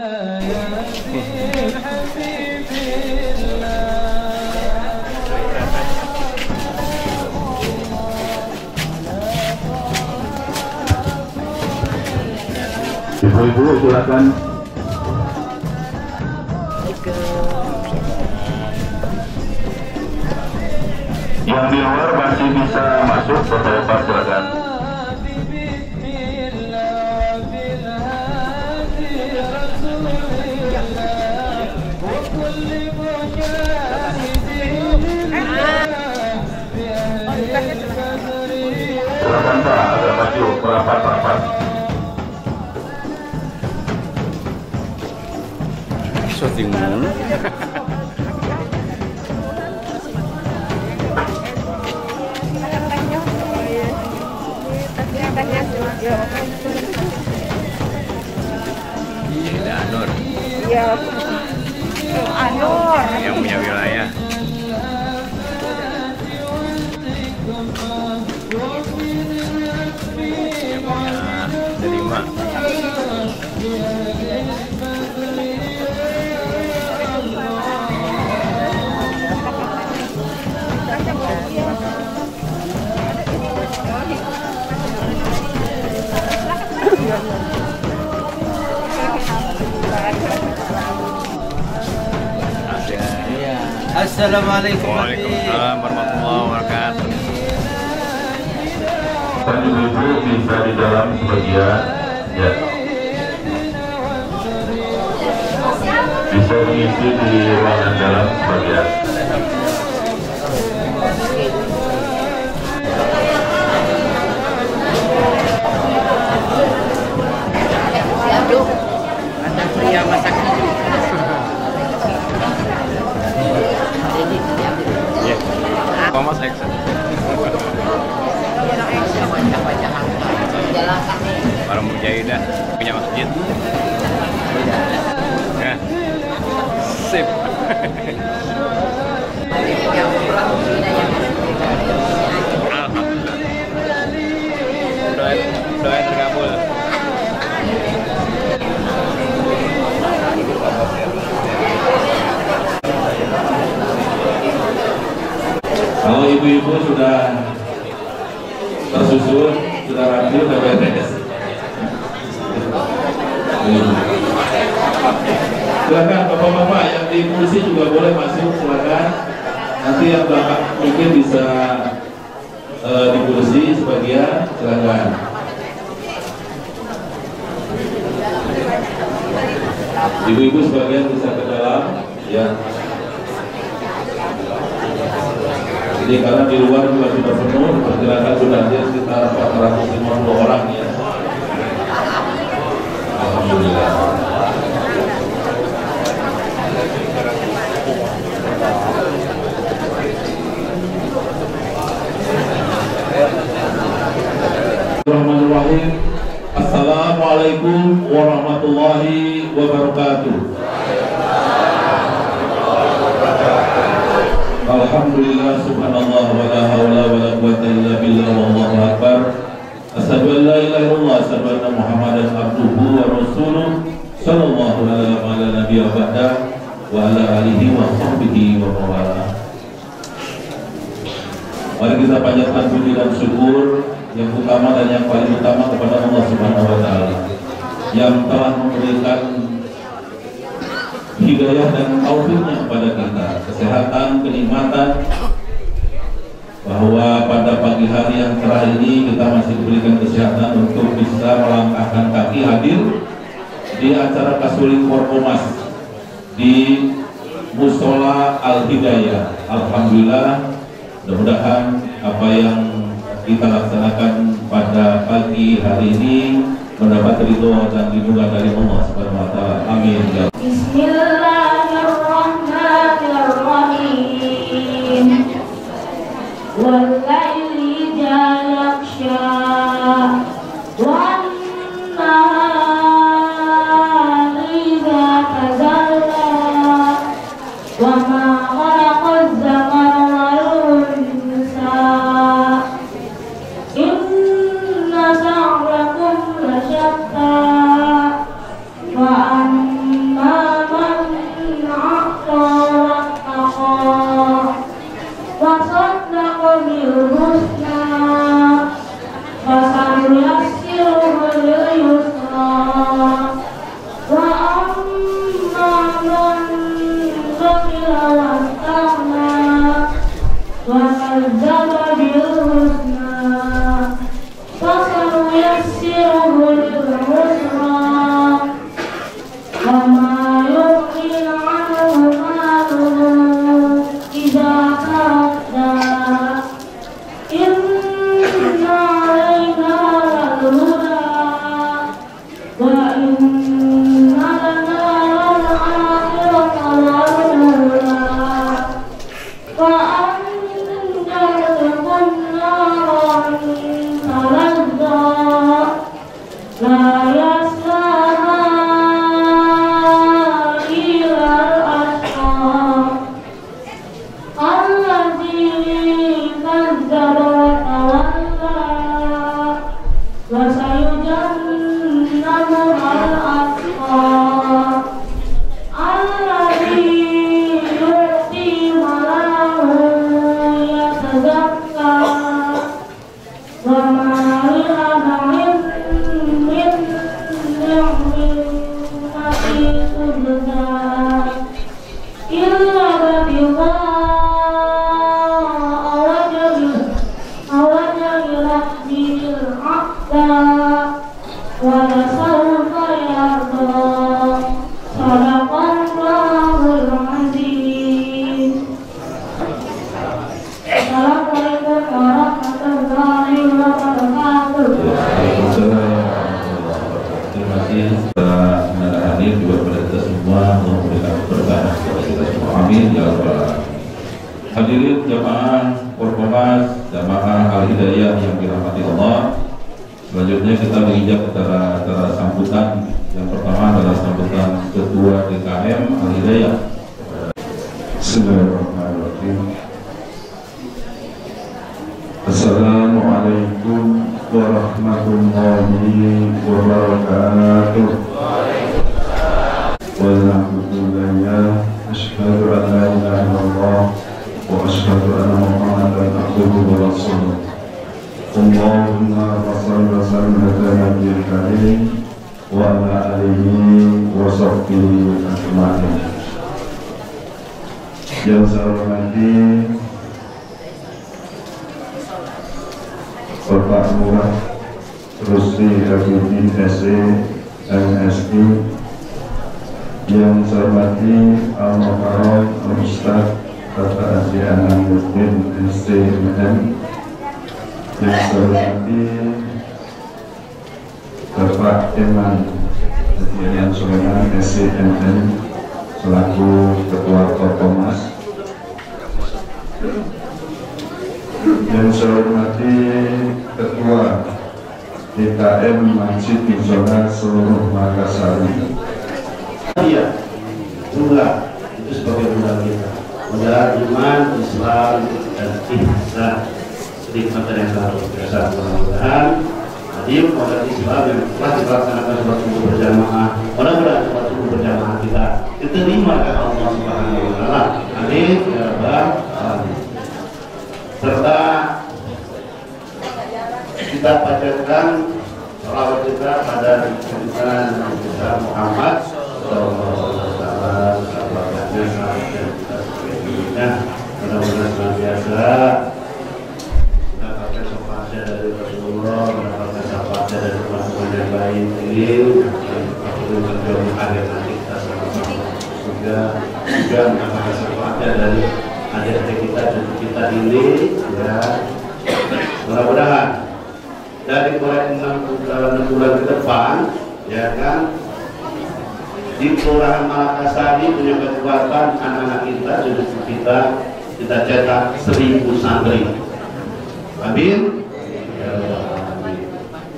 Ibu-ibu silakan. Yang di luar masih bisa masuk, Bapak silakan. Silakan Pak, agak maju, merapat-rapat. Syuting mulu. Iya, Anur. Iya, Anur. Yang punya wilayah. Yang punya terima. Assalamualaikum. Waalaikumsalam warahmatullahi wabarakatuh. Dan ibu-ibu bisa di dalam sebagian, ya. Bisa diisi di ruangan dalam sebagian. Ada pria masak ini. Iya. Thomas Exxon. Para mujahidah punya masjid. Ya. Sip. Alhamdulillah. Doa terkabul. Kalau ibu-ibu sudah tersusun, sudah rapi, sudah beres. Silakan bapak-bapak yang di kursi juga boleh masuk, silakan. Nanti yang belakang mungkin bisa di kursi sebagian, silakan. Ibu-ibu sebagian bisa ke dalam, ya. Jadi karena di luar juga sudah penuh, perkirakan sudah hadir sekitar 450 orang ya. Alhamdulillah. Bismillahirrahmanirrahim. Assalamualaikum warahmatullahi wabarakatuh. Alhamdulillah, subhanallah, wa la hawla wa la quwwata illa billah, wallahu akbar. Asyhadu an la ilaha illallah, asyhadu anna Muhammadan abduhu wa rasuluh, sallallahu ala nabiyyi ba'da wa ala alihi wa sahbihi wa mawala. Mari kita panjatkan puji dan syukur yang utama dan yang paling utama kepada Allah Subhanahu wa taala yang telah memberikan hidayah dan taufiknya kepada kita, kesehatan, kenikmatan, bahwa pada pagi hari yang cerah ini kita masih diberikan kesehatan untuk bisa melangkahkan kaki hadir di acara Kasuling Forkomas di Musola Al-Hidayah. Alhamdulillah, mudah-mudahan apa yang kita laksanakan pada pagi hari ini mendapat ridho dan lindungan dari Allah Subhanahu wa taala. Amin. Bismillahirrahmanirrahim. Wal-laili idza yaghsha wan-nahari idza tajalla wa ma khalaqaz zamana wal unsa inna sa'yakum lasyatta wa وصدق بالحسنى فسنيسره لليسرى وأما من بخل واستغنى وكذب بالحسنى فسنيسره للعسرى وما يغني عنه ماله إذا تردى إن علينا للهدى وإن لنا للآخرة والأولى وأنذركم نارا تلظى لا يصلاها إلا الأشقى الذي كذب وتولى وسيجنبها الأتقى الذي يؤتي ماله يتزكى وما لأحد من نعمة تجزى إلا ابتغاء وجه ربه الأعلى ولسوف يرضى صدق الله العظيم. Assalamualaikum warahmatullahi wabarakatuh. Terima kasih para hadir juga kepada kita semua untuk memberikan keberkahan kepada kita semua. Amin ya rabbal alamin. Hadirin jamaah Korpomas, jamaah Al-Hidayah yang dirahmati Allah. Selanjutnya kita menginjak acara sambutan. Yang pertama adalah sambutan Ketua DKM Al-Hidayah. Bismillahirrahmanirrahim. Assalamualaikum warahmatullahi wabarakatuh. Walhamdulillah, asyhadu an la ilaha illallah wa asyhadu anna Muhammadan abduhu wa rasuluh. Allahumma shalli wa sallim ala nabiyil karim wa ala alihi wa sahbihi ajma'in. Yang saya hormati Bapak Lurah Rusdi Habibin SE MSI, yang saya hormati Al-Mukarram Ustaz Bapak Haji Anamuddin SCMM, yang saya hormati Bapak Eman Haji Sulaiman SCMM selaku Ketua Korpomas, yang saya hormati Ketua DKM Masjid Musola seluruh Makassar. Iya, jumlah itu sebagai modal kita, modal iman, Islam, dan ihsan. Sedikit materi yang selalu biasa. Mudah-mudahan hadir modal Islam yang telah dilaksanakan sholat subuh berjamaah, mudah-mudahan sholat subuh berjamaah kita diterima oleh Allah Subhanahu wa Ta'ala. Amin ya rabbal alamin. Serta kita bacakan salawat kita pada junjungan Nabi Muhammad sallallahu alaihi wasallam. Mudah-mudahan senantiasa mendapatkan syafaatnya dari Rasulullah, mendapatkan syafaatnya dari teman-teman yang lain ini, dan waktu akhir nanti kita sama-sama juga mendapatkan syafaatnya dari adik-adik kita, cucu kita ini, ya. Mudah-mudahan dari mulai 6 bulan ke depan, ya kan, di Kelurahan Malakasari punya kekuatan anak-anak kita, cucu kita cetak 1000 santri. Amin. Ya,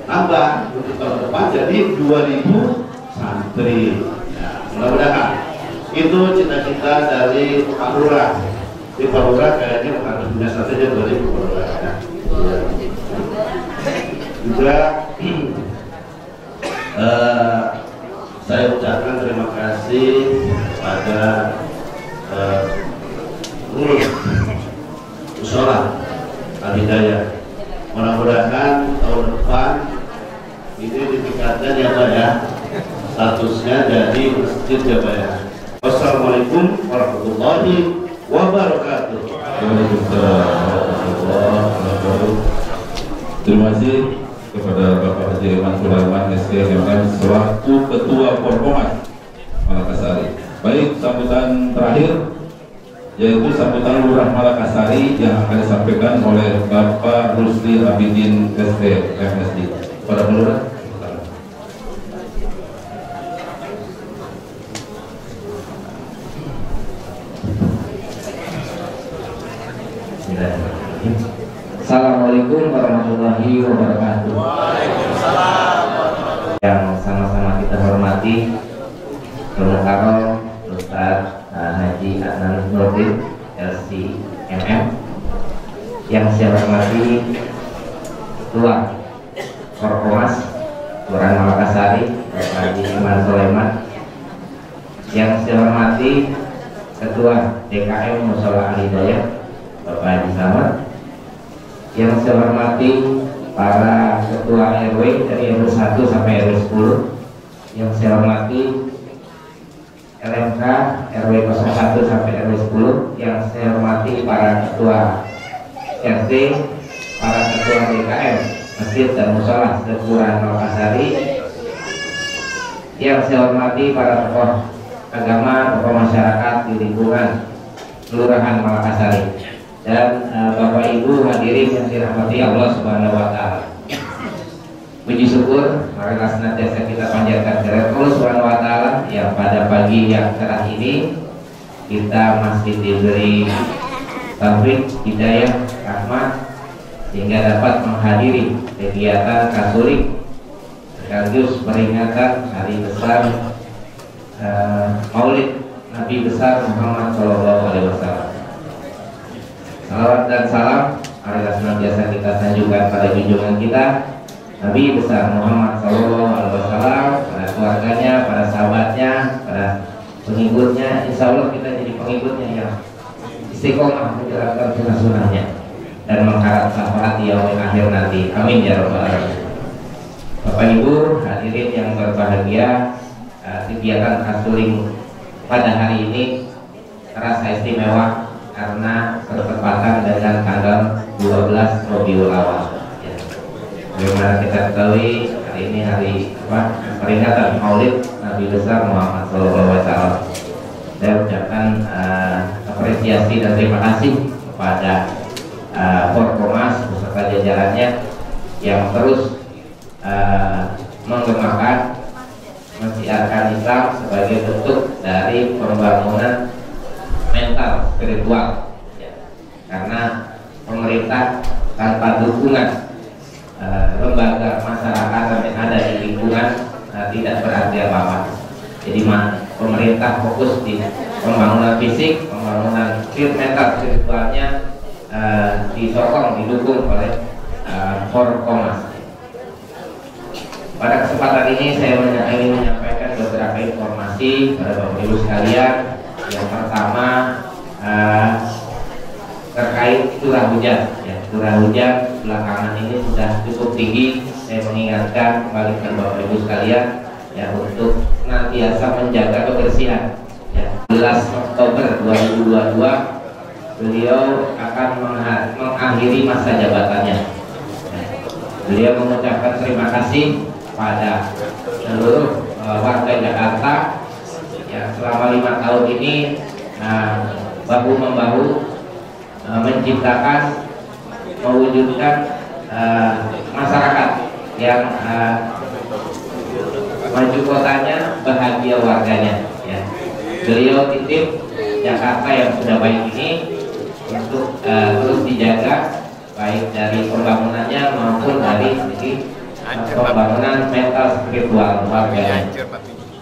tambah untuk tahun depan jadi 2000 santri. Ya, mudah-mudahan itu cita-cita dari Pak Lurah. Di Pak Lurah kayaknya harus punya saja 2000 Pak Lurah. Ya. Juga saya ucapkan terima kasih pada pengurus musola Al-Hidayah. Mudah-mudahan tahun depan ini ditingkatkan ya Pak ya, statusnya jadi masjid ya Pak ya. Wassalamualaikum warahmatullahi wabarakatuh. Waalaikumsalam warahmatullahi wabarakatuh. Terima kasih kepada Bapak Haji Iman Sulaiman SKMM selaku Ketua Forkomas Malakasari. Baik, sambutan terakhir yaitu sambutan Lurah Malakasari yang akan disampaikan oleh Bapak Rusli Abidin SDMSD. Pada Lurah. Assalamualaikum warahmatullahi wabarakatuh. Yang sama-sama kita hormati Al-Mukarram Ustaz Haji Adnan Nurdin LCMM, yang saya hormati Ketua Forkomas Kelurahan Malakasari Bapak Haji Iman Sulaiman, yang saya hormati Ketua DKM Musola Al-Hidayah Bapak Haji Samad, yang saya hormati para ketua RW dari RW 1 sampai RW 10, yang saya hormati LMK RW 01 sampai RW 10, yang saya hormati para ketua RT, para ketua DKM Masjid dan Musola Kelurahan Malakasari, yang saya hormati para tokoh agama, tokoh masyarakat di lingkungan Kelurahan Malakasari, dan Bapak Ibu hadirin yang dirahmati Allah Subhanahu wa taala. Puji syukur marilah senantiasa kita panjatkan kehadirat Allah Subhanahu wa taala yang pada pagi yang cerah ini kita masih diberi taufik, hidayah, rahmat sehingga dapat menghadiri kegiatan kasulik sekaligus peringatan hari besar Maulid Nabi besar Muhammad SAW. Salawat dan salam marilah senantiasa kita sanjungkan pada junjungan kita Nabi besar Muhammad SAW, pada keluarganya, pada sahabatnya, pada pengikutnya. Insya Allah kita jadi pengikutnya yang istiqomah menjalankan sunnah-sunnahnya dan mengharap syafaat di yaumil akhir nanti. Amin ya rabbal alamin. Bapak Ibu hadirin yang berbahagia, kegiatan kasuling pada hari ini terasa istimewa karena bertepatan dengan tanggal 12 Rabiul Awal. Ya. Bagaimana kita ketahui hari ini hari peringatan Maulid Nabi besar Muhammad SAW. Saya ucapkan apresiasi dan terima kasih kepada Forkomas beserta jajarannya yang terus menggemakan mensiarkan Islam sebagai bentuk dari pembangunan mental spiritual ya. Karena pemerintah tanpa dukungan lembaga masyarakat yang ada di lingkungan tidak berarti apa-apa. Jadi pemerintah fokus di pembangunan fisik, pembangunan mental spiritualnya disokong, didukung oleh Forkomas. Pada kesempatan ini saya ingin menyampaikan beberapa informasi pada Bapak Ibu sekalian. Yang pertama terkait curah hujan. Ya, curah hujan belakangan ini sudah cukup tinggi. Saya mengingatkan kembali kepada Bapak Ibu sekalian ya untuk senantiasa menjaga kebersihan. Ya, 11 Oktober 2022 beliau akan mengakhiri masa jabatannya. Ya, beliau mengucapkan terima kasih pada seluruh warga Jakarta yang selama 5 tahun ini bahu membahu menciptakan, mewujudkan masyarakat yang maju kotanya, bahagia warganya. Ya. Beliau titip Jakarta yang sudah baik ini untuk terus dijaga, baik dari pembangunannya maupun dari segi pembangunan mental spiritual warganya.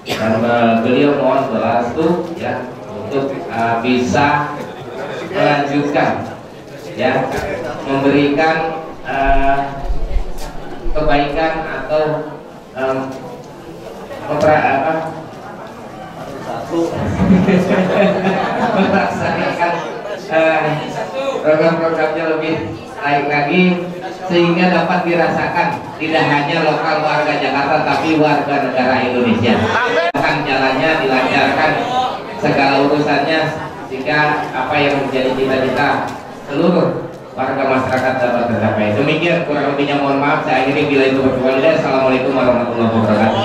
Dan beliau mohon berestu ya untuk bisa melanjutkan ya, memberikan kebaikan atau melaksanakan program-programnya lebih naik lagi sehingga dapat dirasakan tidak hanya lokal warga Jakarta tapi warga negara Indonesia. Bahkan jalannya dilancarkan segala urusannya sehingga apa yang menjadi cita-cita seluruh warga masyarakat dapat tercapai. Demikian kurang lebihnya, mohon maaf. Saya akhiri bila itu berwalidah. Assalamualaikum warahmatullahi wabarakatuh.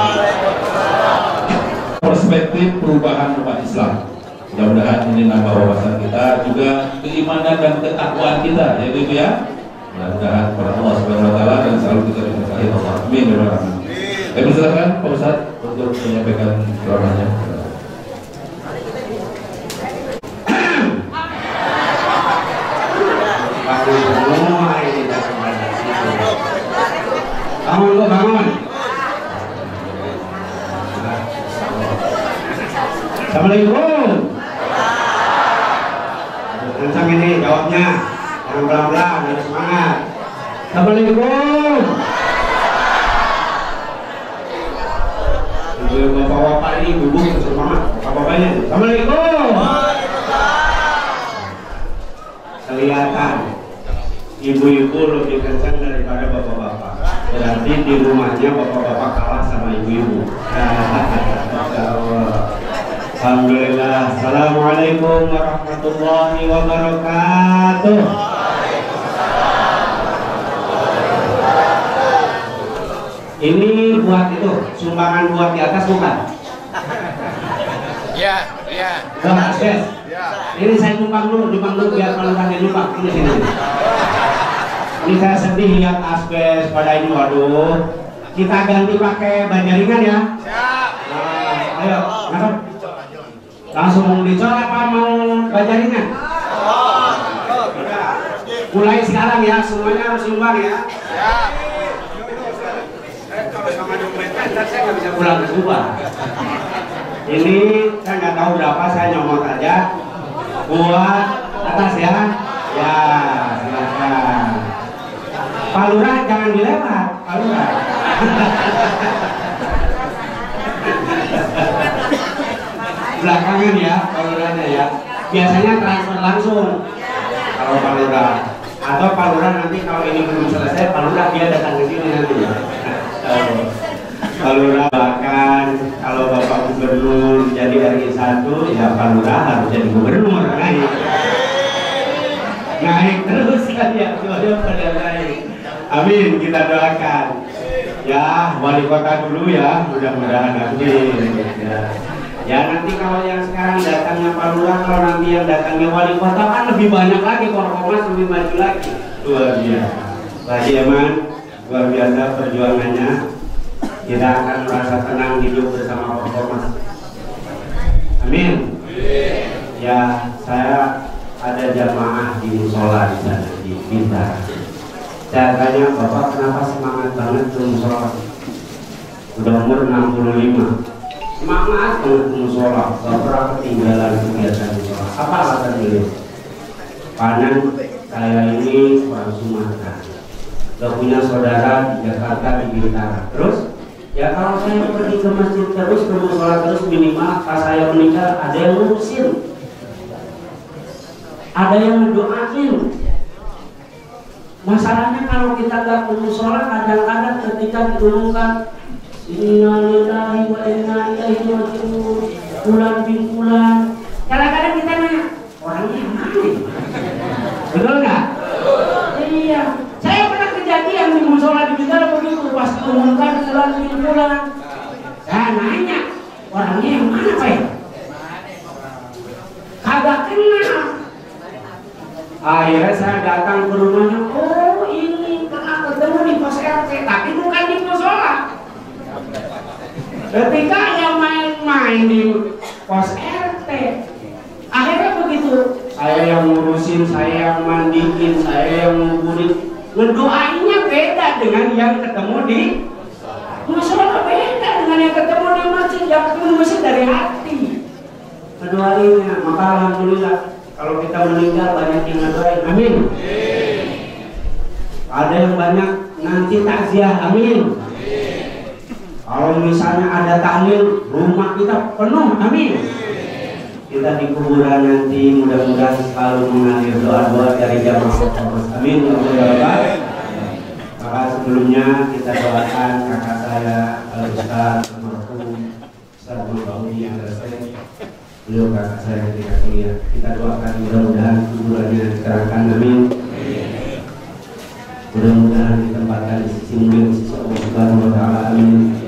Perspektif perubahan umat Islam. Mudah-mudahan ini nambah wawasan kita, juga keimanan dan ketakwaan kita, ya Ibu ya. Mudah-mudahan kepada Allah Subhanahu wa taala dan selalu kita diberkahi Allah. Amin ya rabbal alamin. Kami silakan Pak Ustaz untuk menyampaikan ceramahnya. Bangun. Assalamualaikum. Kencang ini jawabnya, jangan pelan-pelan, harus semangat. Assalamualaikum. Bapak-bapak ini ibu semangat, bapak-bapaknya. Assalamualaikum. Kelihatan ibu-ibu lebih kencang daripada bapak-bapak. Berarti di rumahnya bapak-bapak kalah sama ibu-ibu. Alhamdulillah. Assalamualaikum warahmatullahi wabarakatuh. Ini buat itu sumbangan buat di atas bukan? Iya. Yes. Ini saya numpang dulu biar kalau kalian numpang ini sini. Ini saya sedih lihat asbes pada ini, waduh. Kita ganti pakai bajaringan ya. Siap. Nah, ayo, ngapa? Langsung dicor apa mau bajaringan? Mulai sekarang ya, semuanya harus sumbang ya. Siap. Kalau sama dompetnya, saya nggak bisa pulang ke Subang. Ini saya nggak tahu berapa, saya nyomot aja. Buat atas ya. Ya, silakan. Pak Lurah jangan dilewat, Pak Lurah. Belakangan ya, Pak Lurahnya ya. Biasanya transfer langsung kalau Pak Lurah. Atau Pak Lurah nanti kalau ini belum selesai, Pak Lurah dia datang ke sini nanti ya. Pak Lurah bahkan kalau Bapak Gubernur jadi RI 1, ya Pak Lurah harus jadi gubernur, naik terus kan ya, jodoh pada naik. Amin, kita doakan. Ya, wali kota dulu ya, mudah-mudahan amin. Ya nanti kalau yang sekarang datangnya Pak Lurah, kalau nanti yang datangnya wali kota kan lebih banyak lagi, Korpomas lebih maju lagi. Luar biasa. Pak Yaman, luar biasa perjuangannya. Kita akan merasa tenang hidup bersama Korpomas. Amin. Ya, saya ada jamaah di musola di sana di Bintar. Saya tanya, Bapak kenapa semangat banget ke musola? Udah umur 65. Semangat banget ke musola, gak pernah ketinggalan kegiatan musola. Apa alasan beliau? Karena saya ini orang Sumatera, gak punya saudara di Jakarta di Bintar. Terus, ya kalau saya pergi ke masjid terus, ke musola terus, minimal pas saya meninggal ada yang ngurusin, ada yang mendoain. Masalahnya kalau kita gak ke musola, kadang-kadang ketika diumumkan innalillahi wa inna ilaihi raji'un, bulan bin bulan, kadang-kadang kita nanya orangnya yang mana? Betul nggak? Iya. Saya pernah kejadian di musola di Bintar begitu, pas diumumkan bulan bin bulan, saya nanya orangnya yang mana Pak? Kagak kenal. Akhirnya saya datang ke rumahnya, oh ini pernah ketemu di pos RT, tapi bukan di musola. Ketika yang main-main di pos RT, akhirnya begitu, saya yang ngurusin, saya yang mandiin, saya yang nguburin, ngedoainnya beda dengan yang ketemu di musola, beda dengan yang ketemu di masjid. Yang ketemu di masjid dari hati ngedoainnya. Maka alhamdulillah kalau kita meninggal banyak yang ngedoain, amin. Ada yang banyak nanti takziah, amin. Kalau misalnya ada tahlil, rumah kita penuh, amin. kita di kuburan nanti mudah-mudahan selalu mengalir doa-doa dari jamaah Ormas. Amin. Maka sebelumnya kita doakan kakak saya Al-Ustaz almarhum Ustaz Muhammad yang selesai. Beliau kakak saya ketika kuliah. Kita doakan mudah-mudahan kuburannya dikerahkan. Amin. Mudah-mudahan ditempatkan di sisi mulia di sisi Allah Subhanahu wa taala. Amin.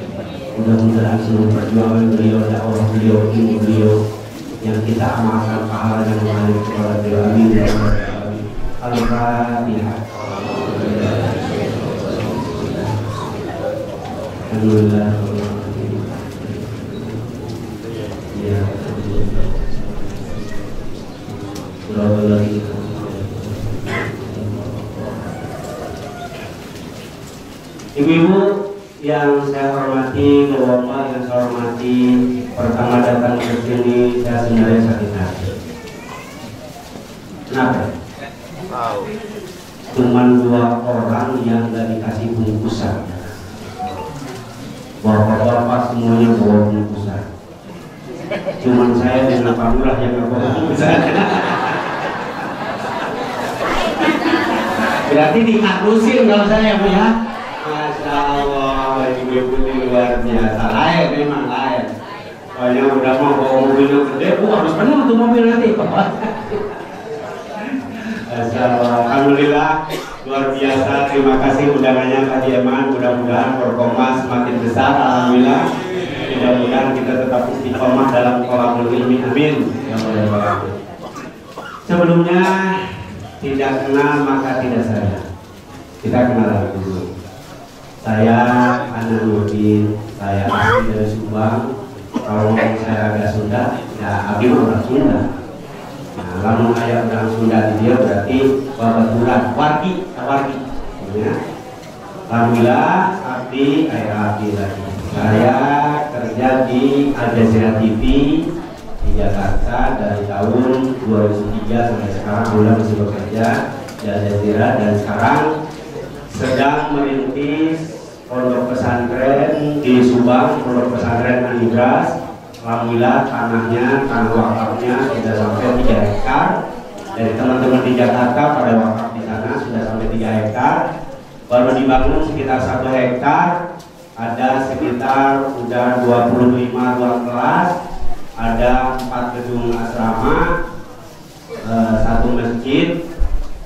Mudah-mudahan seluruh perjuangan beliau, dakwah beliau, ilmu beliau yang kita amalkan pahala yang mengalir kepada beliau. Amin. Al-Fatihah. Alhamdulillah. Ya. Ibu-ibu yang saya hormati, bapak yang saya hormati, pertama datang ke sini saya sebenarnya sakit hati. Kenapa? Cuman 2 orang yang gak dikasih bungkusan. Bapak-bapak semuanya bawa bungkusan. Cuman saya dengan Pak Lurah yang gak bawa bungkusan. Berarti dikakusin kalau saya punya. Masya Allah, ibu-ibu ini luar biasa. Lain, memang lain. Soalnya udah mau bawa mobil yang gede, harus penuh tuh mobil nanti. Masya Allah, alhamdulillah, luar biasa. Terima kasih undangannya Pak Eman. Mudah-mudahan Forkomas semakin besar. Alhamdulillah. Mudah-mudahan kita tetap istiqomah dalam thalabul ilmi. Amin. Sebelumnya tidak kenal maka tidak sayang. Kita kenal dulu. Saya Ana Nurdin, saya asli dari Subang. Kalau saya agak Sunda, ya Abi orang Sunda. Nah, lalu ayah orang Sunda dia berarti babaturan, wargi. Ya. Alhamdulillah, Abdi, Abdi lagi. Saya kerja di Al Jazeera TV di Jakarta dari tahun 2003 sampai sekarang. Alhamdulillah masih bekerja di Al Jazeera dan sekarang sedang merintis pondok pesantren di Subang, pondok pesantren Anidras. Alhamdulillah tanah wakafnya sudah sampai 3 hektar. Dari teman-teman di Jakarta pada wakaf di sana sudah sampai 3 hektar. Baru dibangun sekitar 1 hektar. Ada sekitar udah 25 ruang kelas, ada 4 gedung asrama, 1 masjid.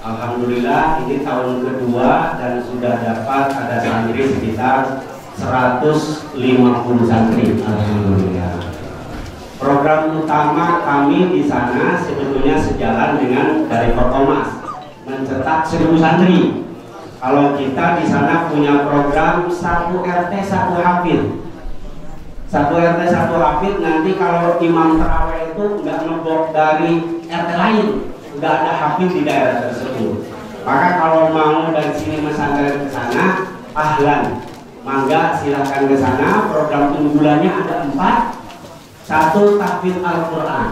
Alhamdulillah ini tahun kedua dan sudah dapat ada santri sekitar 150 santri. Alhamdulillah. Program utama kami di sana sebetulnya sejalan dengan dari Forkomas, mencetak 1000 santri. Kalau kita di sana punya program 1 RT 1 hafid. 1 RT 1 hafid, nanti kalau imam tarawih itu nggak ngebok dari RT lain, udah ada hafid di daerah tersebut. Maka kalau mau dari sini pesantren ke sana, ahlan, mangga silahkan ke sana. Program unggulannya ada 4. 1 tahfidz Al-Quran.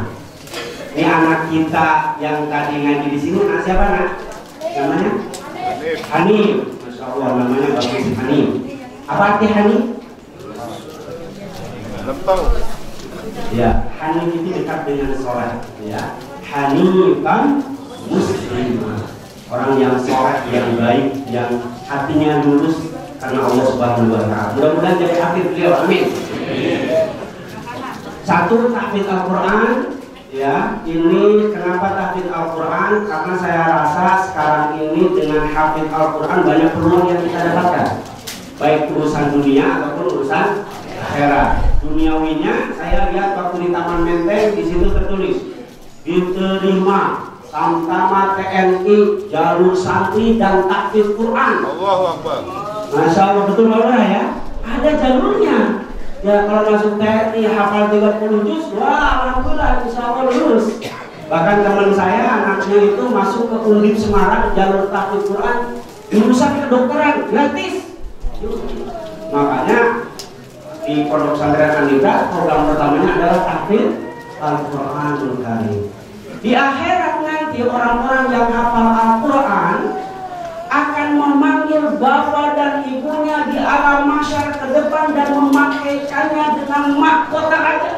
Ini anak kita yang tadi ngaji di sini, siapa nak? Namanya? Hanif. Masya Allah, namanya bagus, Hanif. Apa arti Hanif? Lempeng. Ya, Hanif itu dekat dengan sholat. Ya, Hanifan muslimah. Orang yang sholat, yang baik, yang hatinya lurus karena Allah Subhanahu wa taala. Mudah-mudahan jadi hafid beliau. Amin. 1 tahfidz Al-Quran. Ya, ini kenapa tahfidz Al-Quran? Karena saya rasa sekarang ini dengan hafidz Al-Quran banyak peluang yang kita dapatkan, baik urusan dunia ataupun urusan akhirat. Duniawinya saya lihat waktu di Taman Menteng, di situ tertulis diterima Tamtama TNI jalur santri dan tahfidz Quran. Allahu Akbar. Masya Allah, betul banget ya. Ada jalurnya. Ya kalau masuk TNI hafal 30 juz, wah alhamdulillah insya Allah lulus. Bahkan teman saya anaknya itu masuk ke Undip Semarang jalur tahfidz Quran, jurusan kedokteran gratis. Makanya di pondok pesantren Anidra program pertamanya adalah tahfidz Al-Quranul Karim. Di akhirat nanti orang-orang yang hafal Al-Quran akan memanggil bapak dan ibunya di alam mahsyar ke depan dan memakaikannya dengan mahkota raja.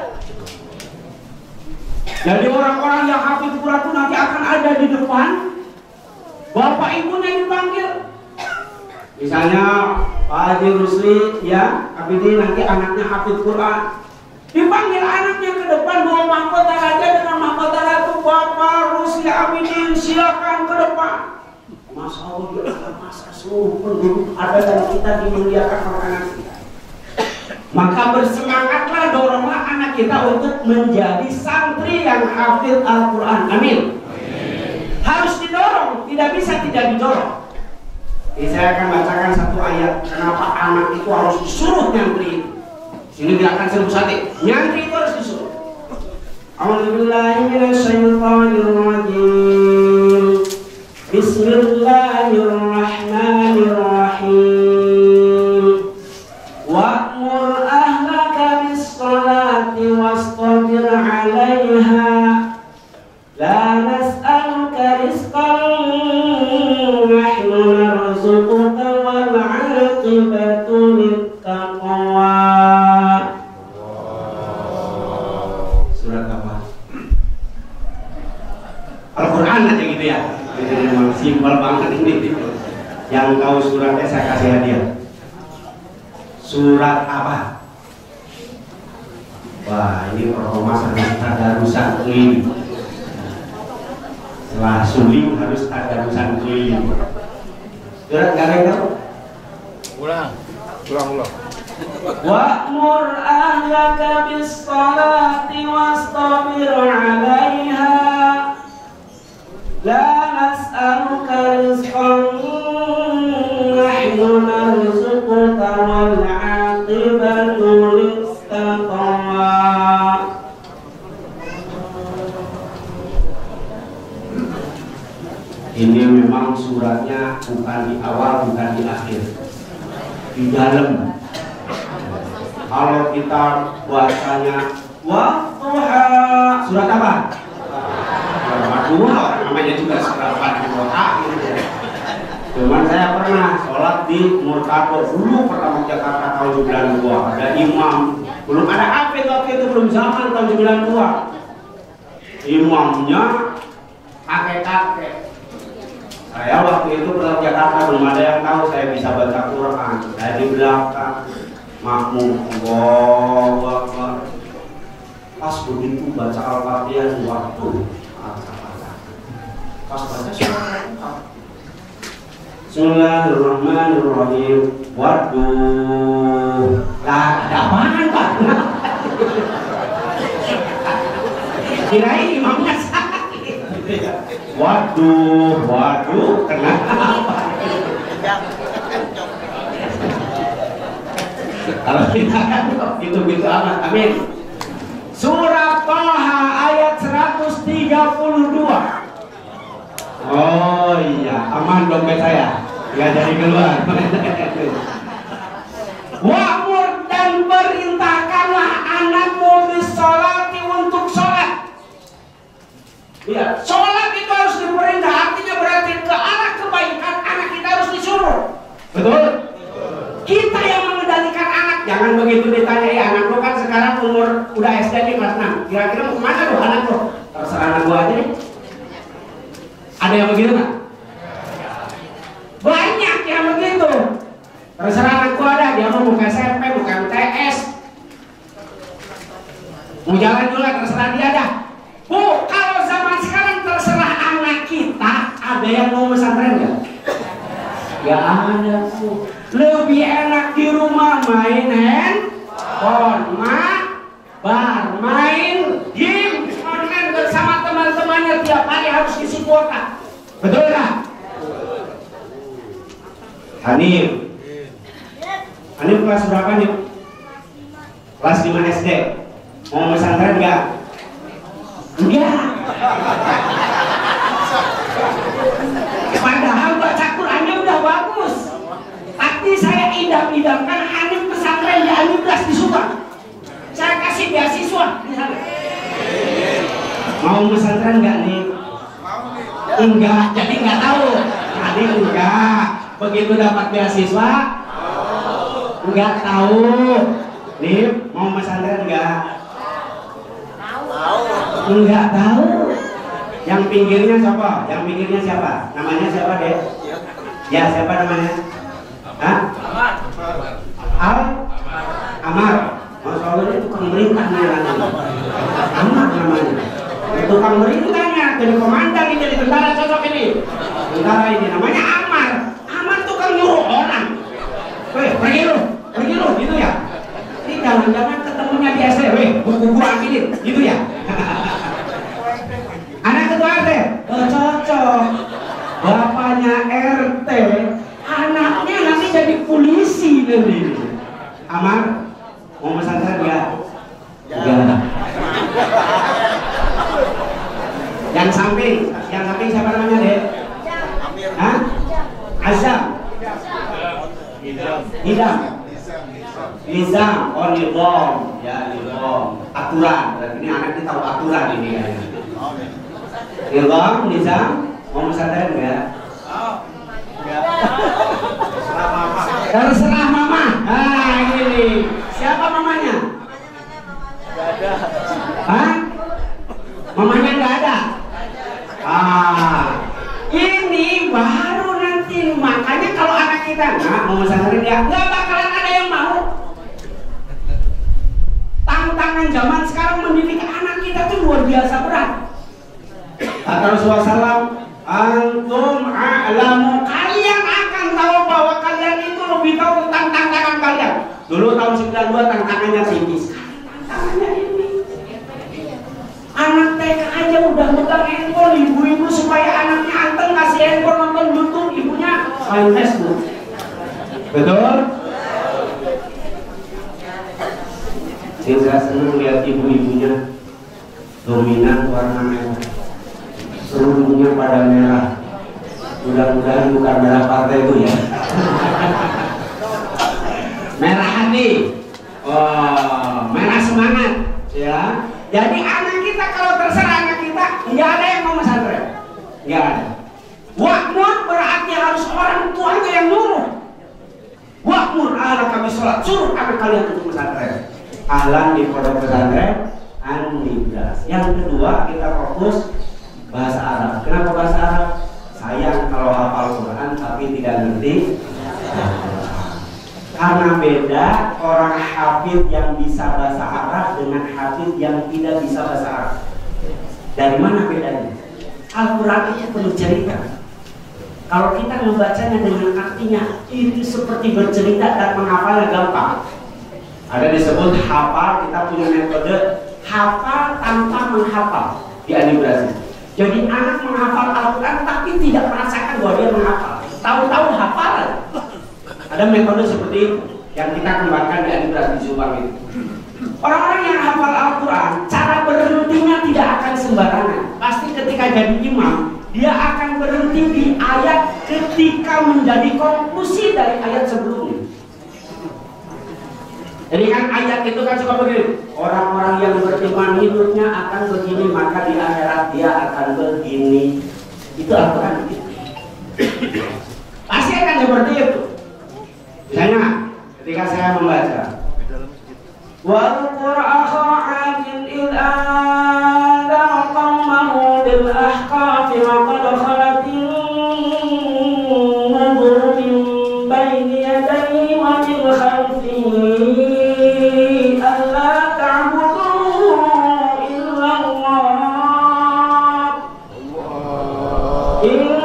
Jadi orang-orang yang hafid Quran itu nanti akan ada di depan, bapak ibunya dipanggil. Misalnya Pak Haji Rusli, ya, Abidi nanti anaknya hafid Quran. Dipanggil anaknya ke depan, bawa mahkota raja dengan mahkota ratu. Bapak Rusli Abidin silakan ke depan. Masya Allah, masa seluruh penduduk ada dan kita dimuliakan oleh anak kita. Maka bersemangatlah, doronglah anak kita untuk menjadi santri yang hafid Al-Quran. Amin. Harus didorong, tidak bisa tidak didorong. Jadi saya akan bacakan satu ayat kenapa anak itu harus disuruh nyantri. Sini gerakan seribu sate, nyantri itu harus disuruh. A'udzubillahiminasyaitonirrajim. Bismillahirrahmanirrahim. Wa'mur ahlaka bis-sholati wastabir 'alaiha. La nas'aluka rizqan nahnu narzuquka wal 'aqibatu lit-taqwa. Surat apa? Al-Quran aja gitu ya. Itu memang simpel banget ini. Yang tahu suratnya saya kasih hadiah. Surat apa? Wah, ini Ormas harus tadarusan keliling. Setelah suling harus tadarusan keliling. Surat nggak ada yang tahu? Ulang. Wa'mur ahlaka bis-sholati wastabir 'alaiha. La nas'aluka rizqan nahnu narzuquka wal 'aqibatu lit-taqwa. Ini memang suratnya bukan di awal, bukan di akhir, di dalam. Kalau kita bacanya Wadduha, surat apa? Wadduha, namanya juga surat Wadduha. Cuman saya pernah sholat di Murtado dulu pertama Jakarta tahun 92. Ada imam, belum ada hafid waktu itu, belum zaman tahun 92. Imamnya kakek-kakek. Saya waktu itu pulang Jakarta belum ada yang tahu saya bisa baca Quran. Saya di belakang makmum, Allahu Akbar. Pas begitu baca Al-Fatihah waktu pas baca surat Bismillahirrahmanirrahim. Waduh, lah ada apaan Pak? Kirain imamnya sakit. Waduh, kenapa? Kalau kita kan gitu-gitu amat. Amin. Surat Thaha ayat 132. Oh iya, aman dompet saya, nggak jadi keluar. Wa'mur, dan perintahkanlah anakmu bis-sholati, untuk sholat. Ya, sholat itu harus diperintah, artinya berarti ke arah kebaikan anak kita harus disuruh. Betul? Kita yang mengendalikan anak. Jangan begitu ditanya, ya anak lo kan sekarang umur udah SD nih kelas 6. Kira-kira mau kemana lo anak lo? Terserah anak gua aja nih. Ada yang begitu nggak? Banyak yang begitu. Terserah anak gua ada, dia mau ke SMP, mau ke MTS, mau jalan juga terserah dia dah. Bu, kalau zaman sekarang terserah anak kita, ada yang mau pesantren nggak? Ya ada Bu. Lebih enak di rumah main handphone, main game online bersama teman-temannya, tiap hari harus isi kuota. Betul nggak? Hanif kelas berapa nih? Kelas 5 SD. Mau pesantren nggak? Enggak. Padahal baca Qurannya udah bagus. Tapi saya idam-idamkan Hanif pesantren di Anibras di Subang. Saya kasih beasiswa di sana. Mau pesantren nggak nih? Enggak, jadi nggak tahu. Hanif enggak. Begitu dapat beasiswa, enggak tahu. Nih, mau pesantren enggak? Tahu. Enggak tahu. Yang pinggirnya siapa? Yang pinggirnya siapa? Namanya siapa, Dek? Ya, siapa namanya? Hah? Amar. Masya Allah, itu tukang merintahnya namanya. Amar namanya. Tukang merintahnya, jadi komandan ini, jadi tentara cocok ini. Tentara ini namanya Amar. Amar tukang nyuruh orang. Weh, pergi lu, gitu ya. Ini jangan-jangan ketemunya di STW, buku ambilin, gitu ya. Anak ketua RT, cocok. Bapaknya RT, anaknya nanti jadi polisi nanti. Amar, mau pesantren ya? Ya. Yang samping siapa namanya, Dek? Hah? Azam. Idam. Nizam, oh nizam, ya nizam, aturan. Berarti ini anak kita tahu aturan ini ya. Nizam, mau pesantren ya? Terserah mama. Nah ini siapa mamanya? Gak ada. Hah? Mamanya gak ada. Ini baru nanti, makanya kalau anak kita mau pesantren ya, nggak bakalan ada yang mau. Tantangan zaman sekarang mendidik anak kita tuh luar biasa berat. Kata Rasulullah SAW, antum a'lamu, kalian akan tahu bahwa kalian itu lebih tahu tentang tantangan kalian. Dulu tahun 92 tantangannya tipis, tantangannya ini. Anak TK aja udah megang handphone, ibu-ibu supaya anaknya anteng kasih handphone nonton YouTube, ibunya main Facebook. Betul? Saya senang lihat ibu-ibunya dominan warna merah, serundungnya pada merah. Mudah-mudahan bukan merah partai itu ya. Merah hati, merah semangat, ya. Jadi anak kita kalau terserah anak kita, nggak ada yang mau pesantren, nggak ada. Wa'mur berarti harus orang tuanya yang nyuruh. Wa'mur ala kami sholat, suruh anak kalian untuk pesantren. Ahlan di pondok pesantren, An-Nibras. Yang kedua kita fokus bahasa Arab. Kenapa bahasa Arab? Sayang kalau hafal Quran tapi tidak ngerti. Karena beda orang hafid yang bisa bahasa Arab dengan hafid yang tidak bisa bahasa Arab. Dari mana bedanya? Al-Quran itu penuh cerita. Kalau kita membacanya dengan artinya, itu seperti bercerita dan menghafalnya gampang. Ada disebut hafal, kita punya metode hafal tanpa menghafal di An-Nibras. Jadi anak menghafal Al-Quran tapi tidak merasakan bahwa dia menghafal. Tahu-tahu hafalan. Ada metode seperti itu yang kita kembangkan di An-Nibras di Subang itu. Orang-orang yang hafal Al-Quran, cara berhentinya tidak akan sembarangan. Pasti ketika jadi imam, dia akan berhenti di ayat ketika menjadi konklusi dari ayat sebelumnya. Jadi kan ayat itu kan suka begini, orang-orang yang beriman hidupnya akan begini, maka di akhirat dia akan begini. Itu Al-Quran. Pasti akan seperti itu. Misalnya ketika saya membaca Wal-Qur akha 'adin il anzara qawmahu bil ahqafi wa qad khalatin nuzur min bayni yadayhi wa min khalfihi alla ta'budu illa Allah inni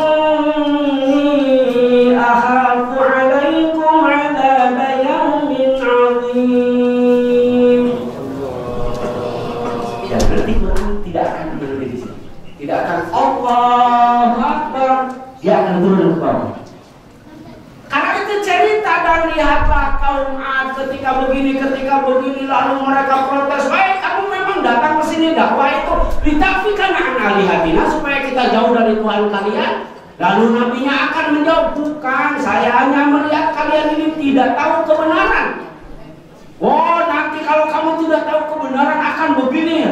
akhafu 'alaikum 'adab yawmin 'adzim. Ya berarti Quran tidak akan berhenti di sini. Tidak akan Allahu Akbar, dia akan turun ke bawah. Karena itu cerita dan lihatlah kaum Ad ketika begini lalu mereka protes, baik kamu memang datang ke sini dakwah itu ditafikan an alihatina supaya kita jauh dari Tuhan kalian. Lalu nabinya akan menjawab, bukan, saya hanya melihat kalian ini tidak tahu kebenaran. Oh, nanti kalau kamu tidak tahu kebenaran akan begini,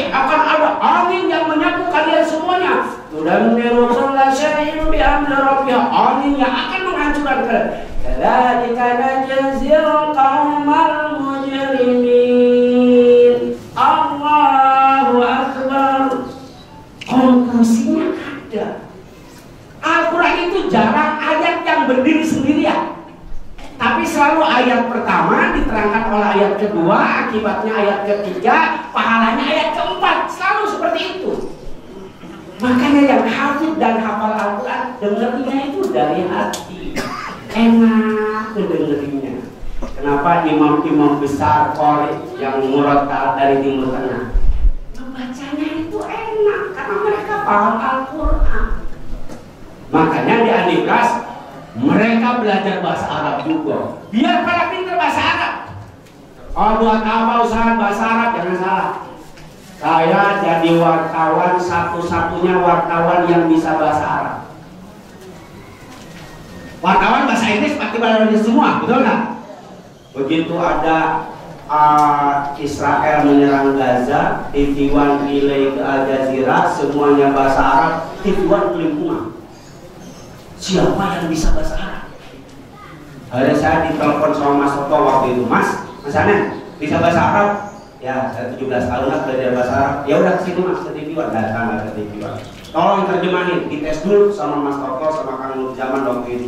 akan ada angin yang menyapu kalian semuanya. Tudammiru kulla syai'in bi amri rabbiha, angin yang akan menghancurkan kalian. Kadzalika najzil qaumal mujrimin. Allahu akbar. akibatnya ayat ketiga, pahalanya ayat keempat, selalu seperti itu. Makanya yang hafid dan hafal Al-Quran dengerinnya itu dari hati, enak dengerinnya. Kenapa imam-imam besar qori yang murattal dari Timur Tengah membacanya itu enak karena mereka paham Al-Quran. Makanya di Adibras mereka belajar bahasa Arab juga, biar pada pintar bahasa Arab. Oh, buat apa usaha bahasa Arab? Jangan salah. Saya jadi wartawan satu-satunya wartawan yang bisa bahasa Arab. Wartawan bahasa Inggris pasti bahasa Inggris semua, betul nggak? Begitu ada Israel menyerang Gaza, TV One relay ke Al Jazeera, semuanya bahasa Arab, TV One kelimpungan. Siapa yang bisa bahasa Arab? Ada saya ditelepon sama Mas Toto waktu itu, Mas Anen bisa bahasa Arab? Ya, saya 17 tahun lah belajar bahasa Arab. Ya udah kesini Mas ke TV One, datang ke TV One. Tolong terjemahin, dites dulu sama Mas Toto sama Kang Nur Zaman waktu itu.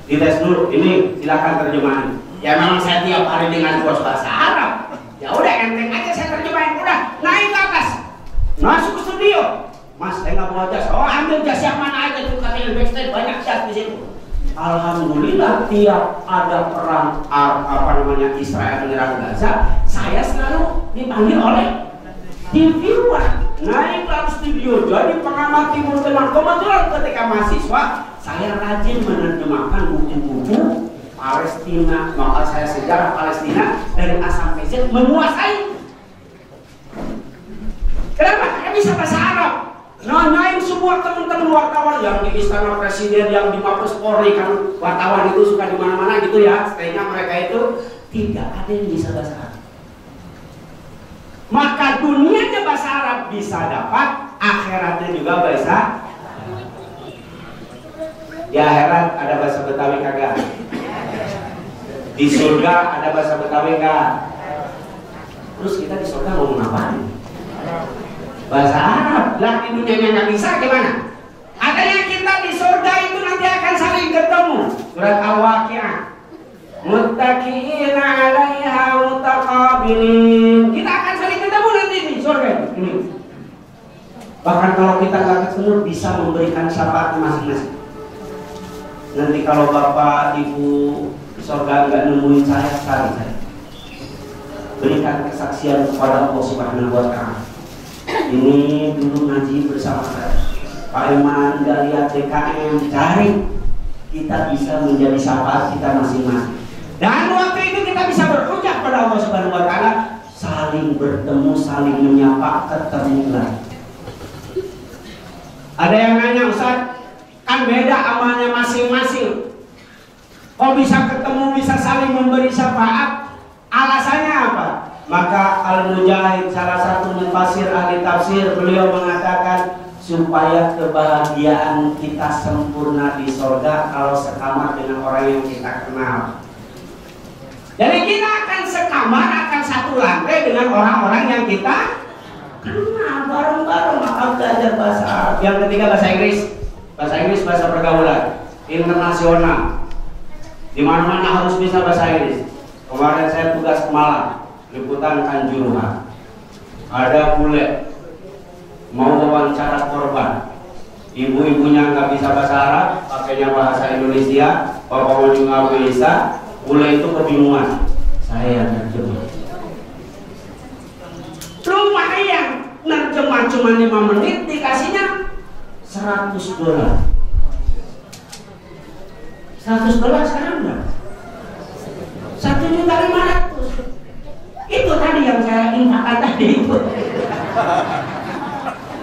Dites dulu, ini silakan terjemahin. Ya memang saya tiap hari dengan kurs bahasa Arab. Ya udah enteng aja saya terjemahin. Udah naik ke atas, masuk ke studio. Mas, saya nggak bawa jas. Oh, ambil jas yang mana aja tuh, katanya backstage banyak jas di situ. Alhamdulillah tiap ada perang Israel menyerang Gaza, saya selalu dipanggil oleh TV One naik ke studio jadi pengamat Timur Tengah. Kebetulan ketika mahasiswa saya rajin menerjemahkan buku-buku Palestina, maka saya sejarah Palestina dari A sampai Z menguasai. Kenapa? Karena bisa bahasa Arab. Nanyain semua teman-teman wartawan yang di Istana Presiden, yang di Mabes Polri, kan wartawan itu suka di mana-mana gitu ya. Setidaknya mereka itu tidak ada yang bisa bahasa Arab. Maka dunianya bahasa Arab bisa dapat, akhiratnya juga bahasa. Di akhirat ada bahasa Betawi kagak? Di surga ada bahasa Betawi kagak? Terus kita di surga mau ngapain? Bahasa Arab. Lah di dunianya nggak bisa gimana? Adanya kita di surga itu nanti akan saling ketemu. Surat Al-Waqi'ah. Muttaqi'ina 'alaiha mutaqabilin. Kita akan saling ketemu nanti di surga ini. Bahkan kalau kita nggak ketemu bisa memberikan syafaat masing-masing. Nanti kalau bapak ibu di surga nggak nemuin saya, cari saya. Berikan kesaksian kepada Allah Subhanahu wa Ta'ala. Ini dulu ngaji bersama saya, Pak Iman nggak lihat DKM, cari, kita bisa menjadi syafaat kita masing-masing. Dan waktu itu kita bisa berucap pada Allah Subhanahu wa Ta'ala, saling bertemu, saling menyapa, ketemu lagi. Ada yang nanya, Ustaz, kan beda amalnya masing-masing, kok bisa ketemu, bisa saling memberi syafaat? Alasannya apa? Maka Al-Mujahid, salah satu mufasir ahli tafsir, beliau mengatakan supaya kebahagiaan kita sempurna di surga kalau sekamar dengan orang yang kita kenal. Jadi kita akan sekamar, akan satu lantai dengan orang-orang yang kita kenal bareng-bareng. Maka belajar bahasa Arab. Yang ketiga bahasa Inggris. Bahasa Inggris bahasa pergaulan internasional. Di mana-mana harus bisa bahasa Inggris. Kemarin saya tugas ke Malang, liputan Kanjuruhan. Ada bule mau wawancara korban, ibu-ibunya nggak bisa bahasa Arab, pakainya bahasa Indonesia, bapaknya juga nggak bisa. Bule itu kebingungan, saya nerjemah. Lumayan, nerjemah cuma 5 menit, dikasihnya $100. $100 sekarang enggak? 1.500.000. Itu tadi yang saya infakkan tadi itu.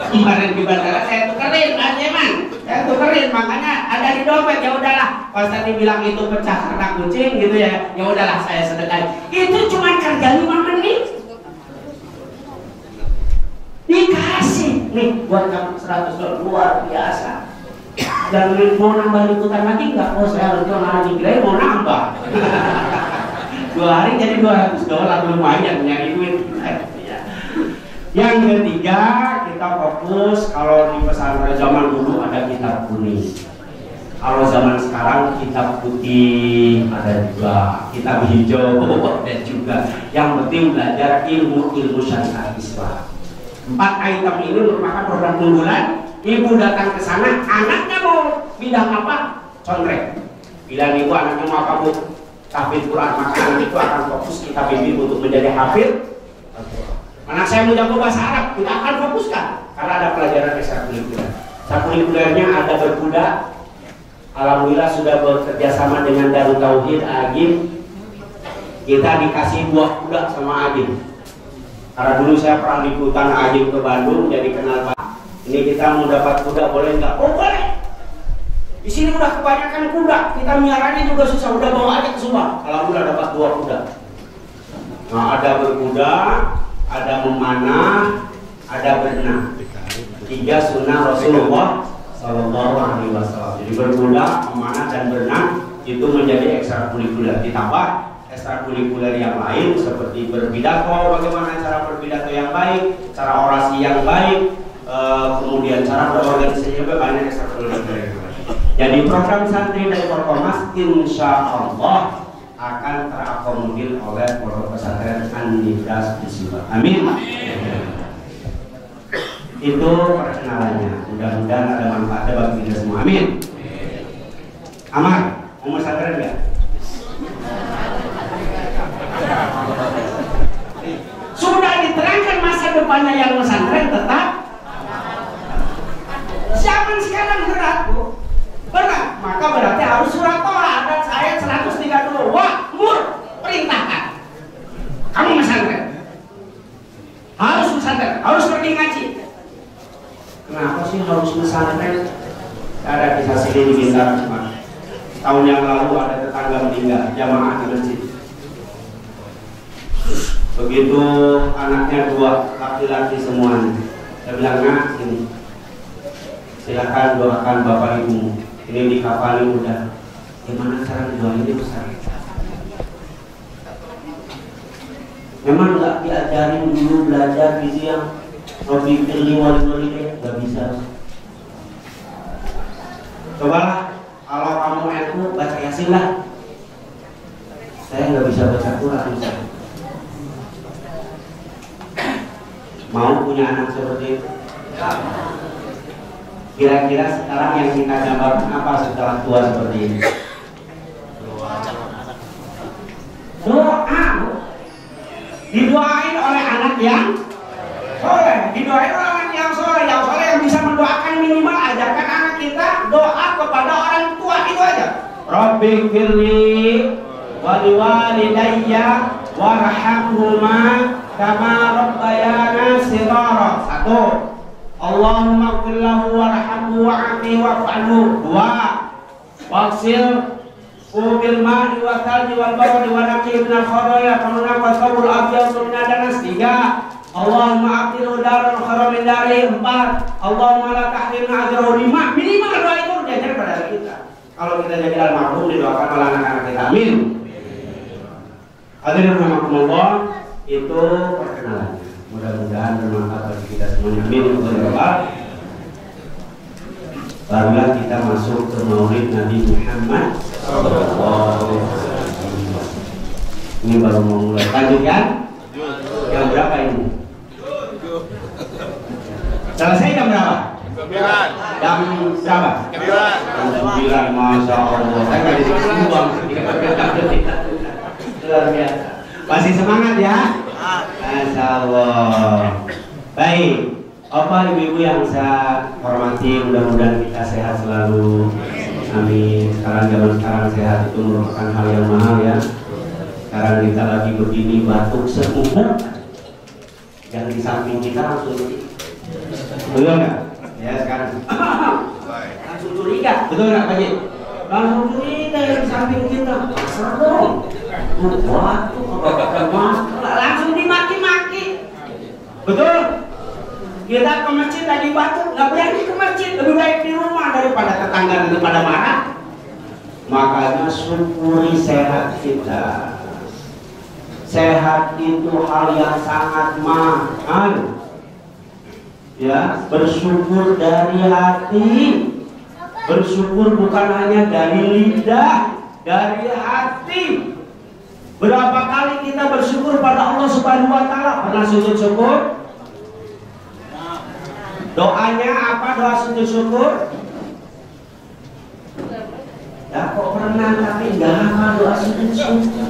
Kemarin di bandara saya tukerin, Mas Jeman. Saya tukerin, makanya ada di dompet. Ya udahlah, pas tadi bilang itu pecah karena kucing gitu ya. Ya udahlah saya sedekah. Itu cuma kerja 5 menit. Dikasih nih buat kamu $100, luar biasa. Dan mau nambah liputan lagi nggak? Oh saya betul lagi kira mau nambah. 2 hari jadi $200, lumayan nyari duit. Yang ketiga, kita fokus kalau di pesantren zaman dulu ada kitab kuning. Kalau zaman sekarang kitab putih ada juga, kitab hijau ada juga. Yang penting belajar ilmu syariat Islam. 4 item ini merupakan program unggulan. Ibu datang ke sana, anaknya mau bidang apa? Contrek. Bila ibu anaknya mau apa bu? Tahfidz Quran, maka anak itu akan fokus kita bimbing untuk menjadi hafid. Anak saya mau jago bahasa Arab, kita akan fokuskan karena ada pelajaran ekstrakurikuler. Ekstrakurikulernya ada berkuda. Alhamdulillah sudah bekerja sama dengan Darut Tauhid Agim. Kita dikasih buah kuda sama Agim. Karena dulu saya pernah diikutan Agim ke Bandung, jadi kenal Pak. Ini kita mau dapat kuda boleh nggak? Oh boleh. Di sini udah kebanyakan kuda, kita miaranya juga susah. Udah bawa aja ke Subang. Alhamdulillah dapat 2 kuda. Nah ada berkuda, ada memanah, ada berenang. 3 sunnah Rasulullah Sallallahu Alaihi Wasallam. Jadi berkuda, memanah dan berenang itu menjadi ekstrakurikuler. Ditambah ekstrakurikuler yang lain seperti berpidato, bagaimana cara berpidato yang baik, cara orasi yang baik, kemudian cara berorganisasi juga banyak ekstrakurikuler. Jadi program santri dari Forkomas insya Allah akan terakomodir oleh Pondok Pesantren An-Nifdas di Subang. Amin. Itu perkenalannya. Mudah-mudahan ada manfaatnya bagi kita semua. Amin. Amar, mau pesantren nggak? Sudah diterangkan masa depannya yang pesantren tetap. Zaman sekarang berat, Bu. Berat. Maka berarti harus surat Toha dan ayat 132. Wa'mur, perintahkan. Kamu pesantren. Harus pesantren, harus pergi ngaji. Kenapa sih harus pesantren? Ada kisah sini di Bintar. Tahun yang lalu ada tetangga meninggal, jamaah di masjid. Begitu anaknya 2 laki-laki semuanya. Saya bilang, nah ini silakan doakan bapak ibumu. Ini dikafani udah. Gimana cara doa ini besar? Memang nggak diajarin dulu belajar gitu yang Robi Firli wali deh, nggak bisa. Cobalah kalau kamu NU baca Yasin lah. Saya nggak bisa baca Quran. Mau punya anak seperti itu? Kira-kira sekarang yang kita gambarkan apa setelah tua seperti ini? Doa. Didoain oleh anak yang soleh, didoain oleh anak yang soleh yang bisa mendoakan minimal ajarkan anak kita doa kepada orang tua itu aja. Rabbi firli waliwalidayya warhamhuma kama rabbayana shighara. 1. Allahumma ighfir lahu warhamhu wa'afihi wa'fu anhu. 2. Waqsil bil ma'i wa thalji wal bardi wa naqi min al khataaya kama naqa thawbul abyad min adanas. 3. Allahumma aqilhu daran khairan min dari. 4. Allahumma la tahrimna ajrahu. 5. Minimal doa itu diajar pada kita. Kalau kita jadi almarhum didoakan oleh anak-anak kita. Amin. Hadirin rahimakumullah, itu perkenalannya. Mudah-mudahan bermanfaat bagi kita semuanya. Amin. Barulah kita masuk ke Maulid Nabi Muhammad sallallahu alaihi wasallam. Ini baru mau mulai. Lanjutkan. Jam berapa ini? Selesai jam berapa? Jam berapa? Jam 9. Masya Allah. Saya nggak disuruh buang. Luar biasa. Masih semangat ya? Masya Allah. Baik. Bapak ibu-ibu yang saya hormati, mudah-mudahan kita sehat selalu. Amin. Zaman sekarang sehat itu merupakan hal yang mahal ya. Sekarang kita lagi begini batuk seumur, yang di samping kita langsung, betul nggak? Ya sekarang langsung curiga, betul nggak Pak Ji? Langsung curiga yang di samping kita, serem, batuk, langsung dimaki-maki, betul? Kita ke masjid lagi batuk, nggak berani ke masjid, lebih baik di rumah daripada tetangga daripada marah. Makanya syukuri sehat kita. Sehat itu hal yang sangat mahal. Ya, bersyukur dari hati. Bersyukur bukan hanya dari lidah, dari hati. Berapa kali kita bersyukur pada Allah Subhanahu wa Ta'ala? Pernah sujud syukur? Doanya apa doa sujud syukur? Ya kok pernah tapi enggak hafal doa sujud syukur.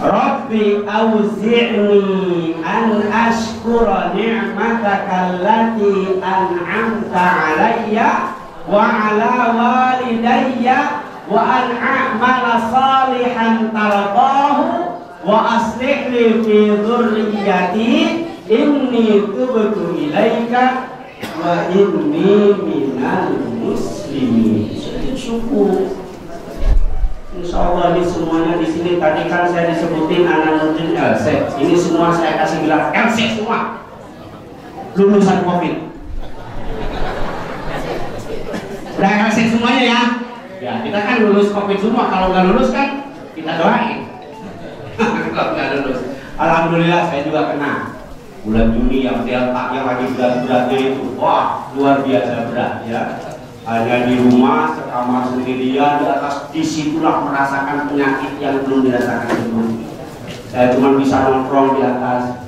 Rabbi auzi'ni an ashkura ni'mataka allati an'amta 'alayya wa 'ala walidayya wa an a'mala salihan tardahu wa aslih li fi dhurriyyati inni tubtu ilaika wa inni minal muslimin. Syukur. Insya Allah ini semuanya di sini tadi kan saya disebutin Ananuddin LC. Ini semua saya kasih gelar LC semua. Lulusan COVID. Udah LC semuanya ya. Ya kita kan lulus COVID semua. Kalau nggak lulus kan kita doain. Kalau nggak lulus, alhamdulillah saya juga kena. Bulan Juni yang delta-nya lagi berat-beratnya itu, wah luar biasa berat ya. Hanya di rumah sekamar sendirian di atas, disitulah merasakan penyakit yang belum dirasakan sebelumnya. Saya cuma bisa nongkrong di atas.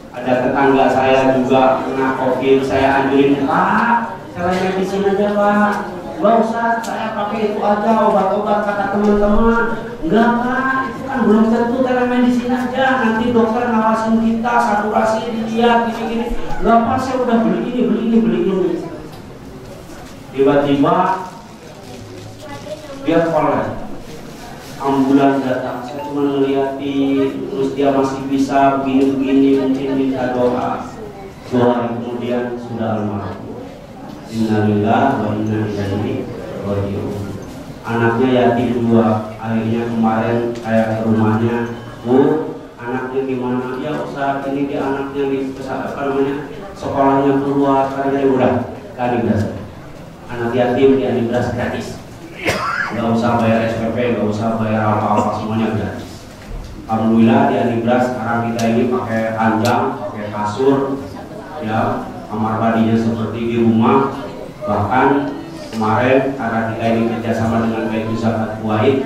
Ada tetangga saya juga kena COVID, saya anjurin, Pak, saya di sini aja Pak. Gak usah, saya pakai itu aja obat-obat kata teman-teman. Enggak Pak, itu kan belum tentu telemedicine aja. Nanti dokter ngawasin kita, saturasi dilihat, gini-gini. Enggak Pak, saya udah beli ini. Tiba-tiba dia kolek, ambulan datang, saya cuma ngeliatin, terus dia masih bisa begini-begini, mungkin minta doa. 2 hari kemudian sudah almarhum. Innalillahi wa inna ilaihi raji'un. Anaknya yatim 2. Akhirnya kemarin saya ke rumahnya, Bu, anaknya gimana? Ya Ustaz, ini dia anaknya di sekolahnya keluar, karena udah kali biasa. Anak yatim dia diberi gratis, nggak usah bayar SPP, nggak usah bayar apa-apa, semuanya gratis. Alhamdulillah dia diberi. Sekarang kita ini pakai ranjang, pakai kasur, ya kamar mandinya seperti di rumah. Bahkan kemarin karena kita ini kerjasama dengan Baitul Zakat Kuwait,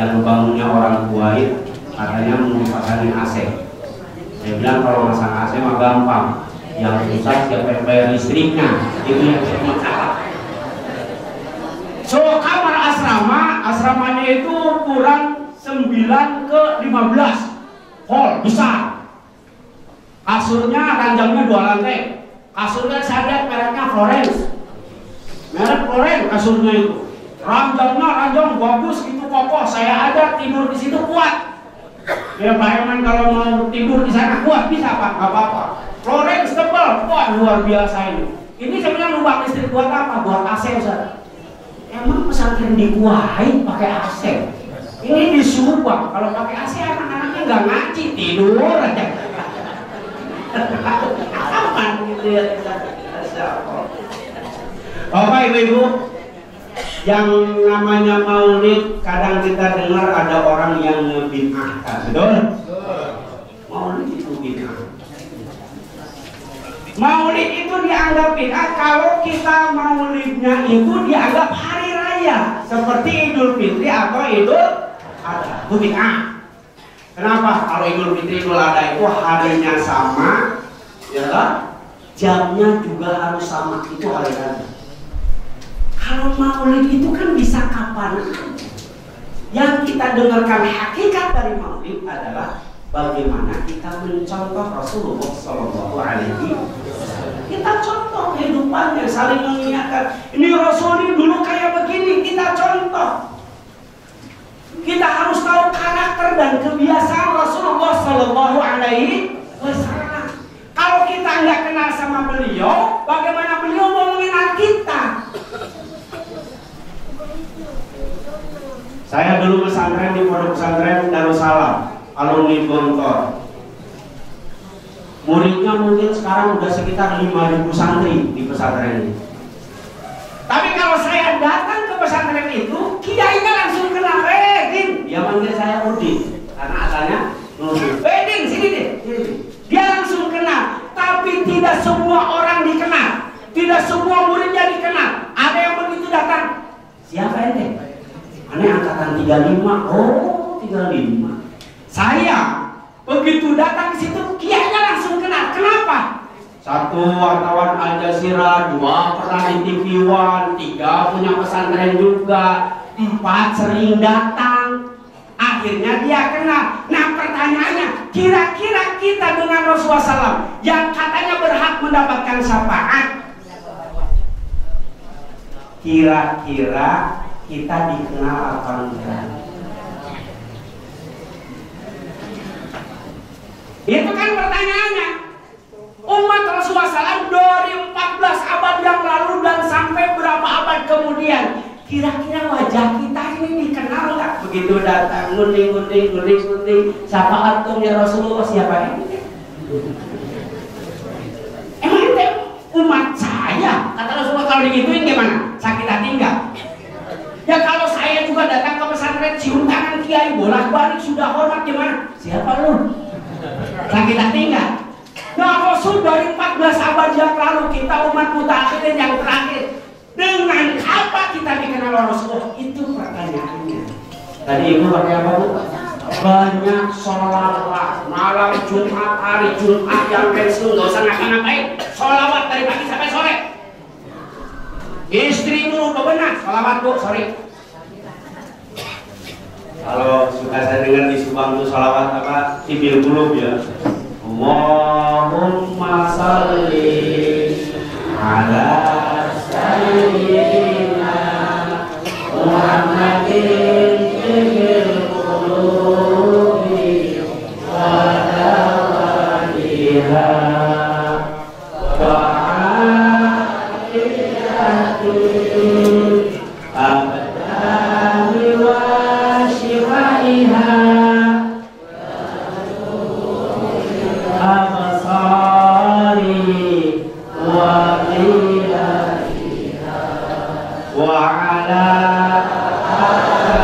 yang membangunnya orang Kuwait, katanya menyediakan AC. Saya bilang kalau masang AC mah gampang, yang susah siapa yang bayar listriknya, itu yang jadi masalah. So kamar asramanya itu ukuran 9x15 hall besar. Kasurnya ranjangnya 2 lantai. Kasurnya saya lihat mereknya Florence. Merek Florence kasurnya itu. Ranjang bagus gitu kokoh. Saya ada tidur di situ kuat. Ya Pak Herman kalau mau tidur di sana kuat bisa Pak, nggak apa-apa. Florence tebal, wah luar biasa ini. Ini sebenarnya lubang listrik buat apa? Buat AC Ustaz. Emang pesantren di Kuwait pakai AC? Ini di Subang. Kalau pakai AC anak-anaknya nggak ngaji, tidur aja. Aman gitu ya. Bapak Ibu, yang namanya maulid kadang kita dengar ada orang yang ngebid'ahkan, betul? Maulid itu bid'ah. Maulid itu dianggap bid'ah kalau kita maulidnya itu dianggap hari raya seperti Idul Fitri atau Idul Adha. Itu bid'ah. Kenapa? Kalau Idul Fitri Idul Adha itu harinya sama, ya kan? Jamnya juga harus sama, itu hari raya. Kalau maulid itu kan bisa kapan? Yang kita dengarkan hakikat dari maulid adalah bagaimana kita mencontoh Rasulullah Sallallahu Alaihi Wasallam. Kita contoh kehidupannya, saling mengingatkan. Ini Rasul ini dulu kayak begini, kita contoh. Kita harus tahu karakter dan kebiasaan Rasulullah Sallallahu Alaihi Wasallam. Kalau kita nggak kenal sama beliau, bagaimana beliau mau mengenal kita? Saya dulu pesantren di pondok pesantren Darussalam, alumni Gontor. Muridnya mungkin sekarang udah sekitar 5.000 santri di pesantren ini. Tapi kalau saya datang ke pesantren itu, kiainya langsung kenal, Din. Dia manggil saya Udin, karena asalnya Nurdin. Din, sini deh. Dia langsung kenal, tapi tidak semua orang dikenal. Tidak semua murid 35. Oh, 35. Saya begitu datang ke situ, kiainya langsung kenal. Kenapa? 1 wartawan Al Jazeera, 2 pernah di TV One, 3 punya pesantren juga, 4 sering datang. Akhirnya dia kenal. Nah pertanyaannya, kira-kira kita dengan Rasulullah SAW yang katanya berhak mendapatkan syafaat, kira-kira kita dikenal apa enggak? Itu kan pertanyaannya. Umat Rasulullah SAW dari 14 abad yang lalu dan sampai berapa abad kemudian, kira-kira wajah kita ini dikenal nggak? Begitu datang, gunting, siapa antum ya Rasulullah, siapa ini? Emang itu umat saya? Kata Rasulullah kalau digituin gimana? Sakit hati nggak? Ya kalau saya juga datang ke pesantren cium tangan kiai bolak-balik sudah hormat gimana? Siapa lu? Sakit hati nggak? Nah Rasul dari 14 abad yang lalu, kita umat mutakhirin yang terakhir, dengan apa kita dikenal Rasulullah? Itu pertanyaannya. Tadi ibu pakai apa bu? Banyak sholawat malam Jumat, hari Jumat yang pensiun nggak usah ngapa-ngapain, sholawat dari pagi sampai sore. Istrimu bebenah sholawat bu, sorry. Kalau suka saya dengar di Subang itu sholawat apa? Tibil Qulub ya. Allahumma salli ala sayyidina Muhammadin tibil qulubi wa dawaliha wa alihatin abadani wa shifaiha abasari wa qiyadiha wa ala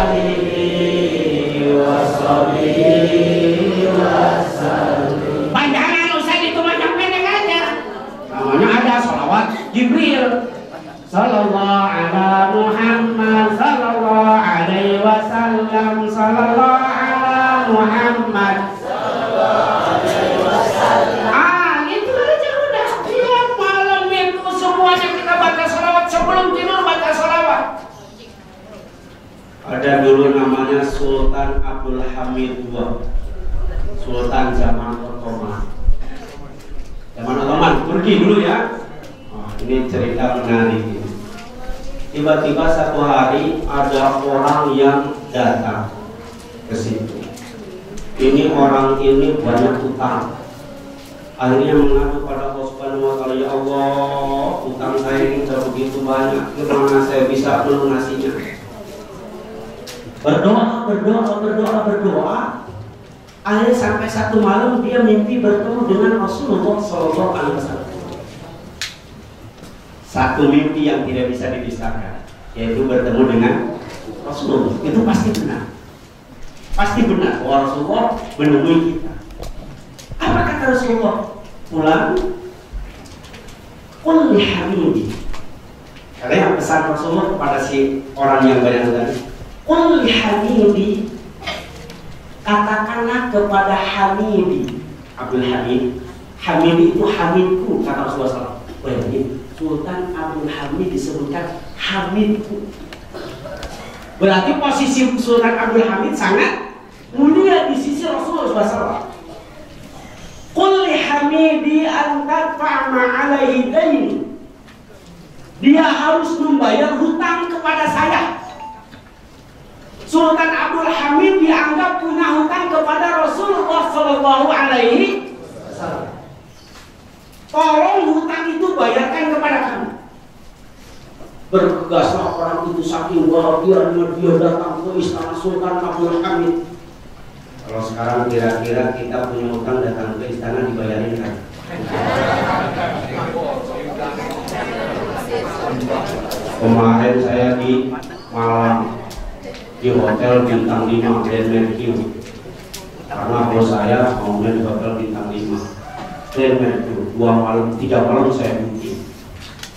alihi wa sahbihi wa sallim. Panjangan usah itu macam pendek aja. Namanya ada sholawat Jibril. Sallallahu ala Muhammad sallallahu alaihi wasallam, sallallahu ala Muhammad. Itu aja udah. Tiap malam itu semuanya kita baca sholawat, sebelum tidur baca sholawat. Ada dulu namanya Sultan Abdul Hamid II, Sultan zaman Ottoman. Zaman Ottoman, Turki dulu ya. Ini cerita menarik ini. Tiba-tiba satu hari ada orang yang datang ke situ. Ini orang ini banyak utang. Akhirnya mengadu pada Allah Subhanahu wa taala, ya Allah, utang saya ini sudah begitu banyak, gimana saya bisa melunasinya? Berdoa. Akhirnya sampai satu malam dia mimpi bertemu dengan Rasulullah Sallallahu Alaihi Wasallam. Satu mimpi yang tidak bisa dipisahkan, yaitu bertemu dengan Rasulullah. Itu pasti benar. Pasti benar bahwa Rasulullah menemui kita. Apa kata Rasulullah? Pulang, qul li hamidi. Karena pesan Rasulullah kepada si orang yang banyak tadi, qul li hamidi, katakanlah kepada Hamidi. Abdul Hamid, Hamidi itu Hamidku, kata Rasulullah SAW. Sultan Abdul Hamid disebutkan Hamidku. Berarti posisi Sultan Abdul Hamid sangat mulia di sisi Rasulullah SAW. Qul li Hamidi an tadfa' ma 'alaihi dain. Dia harus membayar hutang kepada saya. Sultan Abdul Hamid dianggap punya hutang kepada Rasulullah Sallallahu Alaihi Wasallam. Tolong hutang itu bayarkan kepada kami. Bergegaslah orang itu saking bahagianya dia datang ke istana Sultan Abdul Hamid. Kalau sekarang kira-kira kita punya hutang datang ke istana dibayarin kan? Kemarin saya di Malang di hotel bintang 5 Grand Mercure, karena bos saya maunya di hotel bintang 5 Grand Mercure. 2 malam, 3 malam saya mungkin.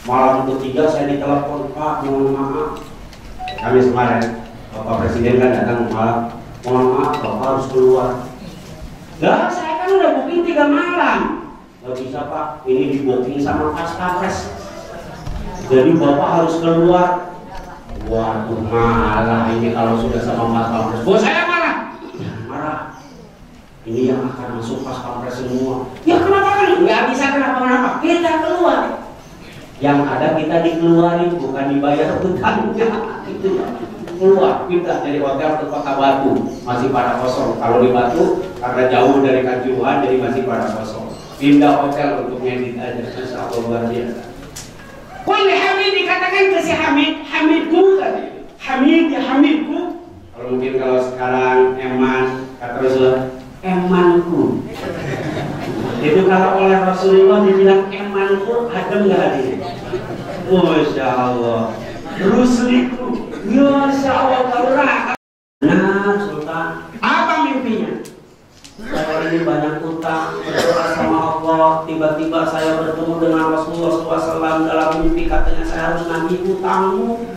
Malam ketiga saya ditelepon, Pak, mohon maaf, Kamis kemarin Bapak Presiden kan datang malam, mohon maaf Bapak harus keluar. Lah saya kan udah booking 3 malam. Gak bisa Pak, ini di booking sama pas Pampres. Jadi Bapak harus keluar. Waduh malah ini kalau sudah sama pas Pampres. Bos saya marah. Marah. Ini yang akan masuk pas Pampres semua. Ya kenapa kan? Nggak bisa kenapa-kenapa. Kita keluar. Yang ada kita dikeluarin, bukan dibayar hutang. Itu keluar pindah dari hotel ke Kota Batu, masih pada kosong. Kalau di Batu karena jauh dari Kanjuruhan jadi masih pada kosong. Pindah hotel untuk ngedit aja. Masya Allah luar biasa. Kulli Hamid dikatakan ke si Hamid, Hamidku kan? Hamid ya Hamidku. Kalau mungkin kalau sekarang Eman kata Rasulullah, Emanku. Itu kalau oleh Rasulullah dibilang Emanku, adem nggak hadir? Masya Allah. Rusliku, Masya Allah kalau nah Sultan, apa mimpinya? Saya ini banyak utang, berdoa sama Allah. Tiba-tiba saya bertemu dengan Rasulullah SAW dalam mimpi. Katanya saya harus nagih utangmu.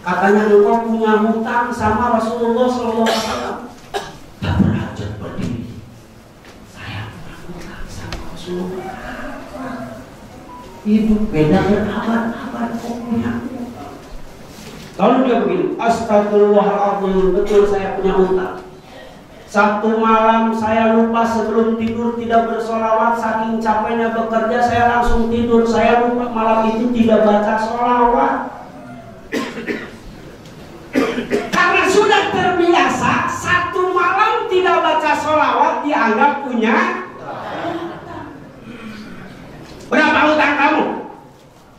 Katanya engkau punya hutang sama Rasulullah SAW. Tak berlanjut berdiri. Saya punya hutang sama Rasulullah. Hidup beda berabad-abad kok punya. Lalu dia begini, astagfirullahaladzim, betul saya punya hutang. Satu malam saya lupa sebelum tidur tidak bersolawat, saking capeknya bekerja saya langsung tidur. Saya lupa malam itu tidak baca solawat. Karena sudah terbiasa, satu malam tidak baca solawat dianggap punya. Berapa hutang kamu?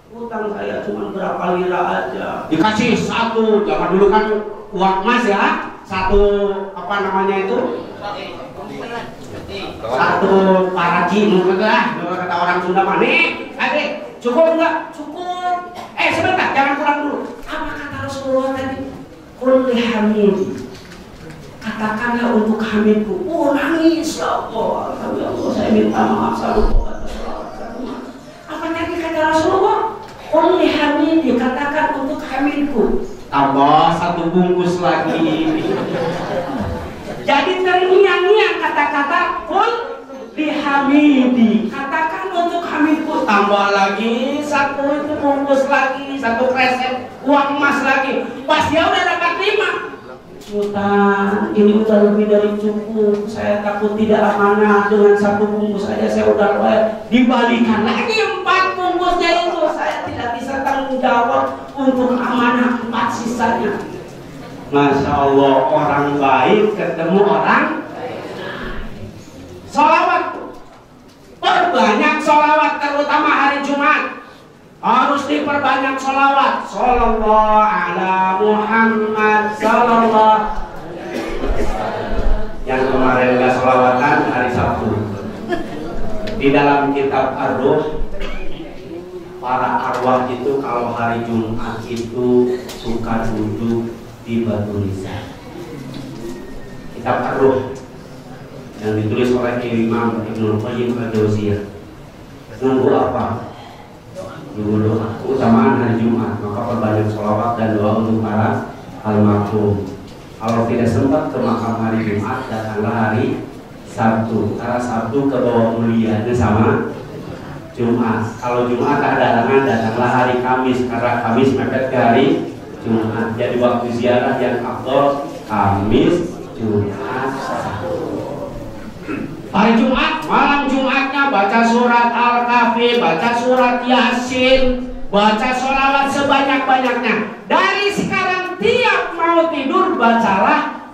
Hutang saya cuma berapa lira aja. Dikasih satu, zaman dulu kan uang emas ya. Satu apa namanya itu? Satu paraji mungkin lah, kata orang Sunda mana? Adik, cukup enggak? Cukup. Sebentar, jangan pulang dulu. Apa kata Rasulullah tadi? Kulli Hamid. Katakanlah untuk Hamidku. Oh nangis ya Allah. Ya Allah, saya minta maaf selalu. Apa tadi kata Rasulullah? Kulli Hamid, katakan untuk Hamidku. Tambah satu bungkus lagi. Jadi terngiang-ngiang kata-kata kul bihamidi. Katakan untuk Hamidku. Tambah lagi satu itu bungkus lagi, satu kresek uang emas lagi. Pas dia udah dapat 5. Sultan, ini udah lebih dari cukup. Saya takut tidak amanah dengan satu bungkus saja. Saya udah dibalikan lagi 4 bungkusnya itu. Saya tidak bisa tanggung jawab untuk amanah 4 sisanya. Masya Allah, orang baik ketemu orang. Sholawat, perbanyak sholawat, terutama hari Jumat. Harus diperbanyak sholawat. Sallallahu ala Muhammad sallallahu. Yang kemarin gak sholawatan hari Sabtu. Di dalam kitab Ar-Ruh, para arwah itu kalau hari Jumat itu suka duduk di batu nisan. Kitab Ar-Ruh yang ditulis oleh Imam Ibnu Qayyim al-Jauziyah. Nunggu apa? Nunggu doa. Keutamaan hari Jumat, maka perbanyak sholawat dan doa untuk para almarhum. Kalau tidak sempat ke makam hari Jumat, datanglah hari Sabtu. Karena Sabtu ke bawah mulianya sama Jumat. Kalau Jumat ada halangan, datanglah hari Kamis. Karena Kamis mepet ke hari Jumat. Jadi waktu ziarah yang afdol Kamis, Jumat, Sabtu. Hari Jumat, malam Jumatnya baca surat Al-Kahfi, baca surat Yasin, baca sholawat sebanyak-banyaknya. Dari sekarang tiap mau tidur bacalah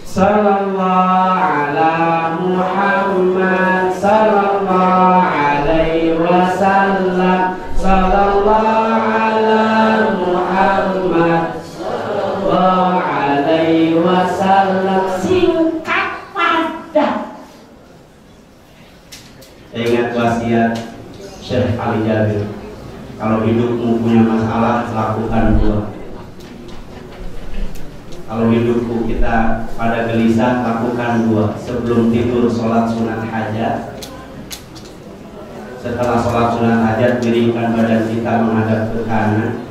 sallallahu ala Muhammad sallallahu alaihi wasallam, sallallahu ala Muhammad sallallahu alaihi wasallam. Singkat padat. Ingat wasiat Syekh Ali Jabir, kalau hidupmu punya masalah, lakukan 2. Kalau hidupku kita pada gelisah, lakukan 2. Sebelum tidur sholat sunat hajat. Setelah sholat sunat hajat, miringkan badan kita menghadap ke kanan.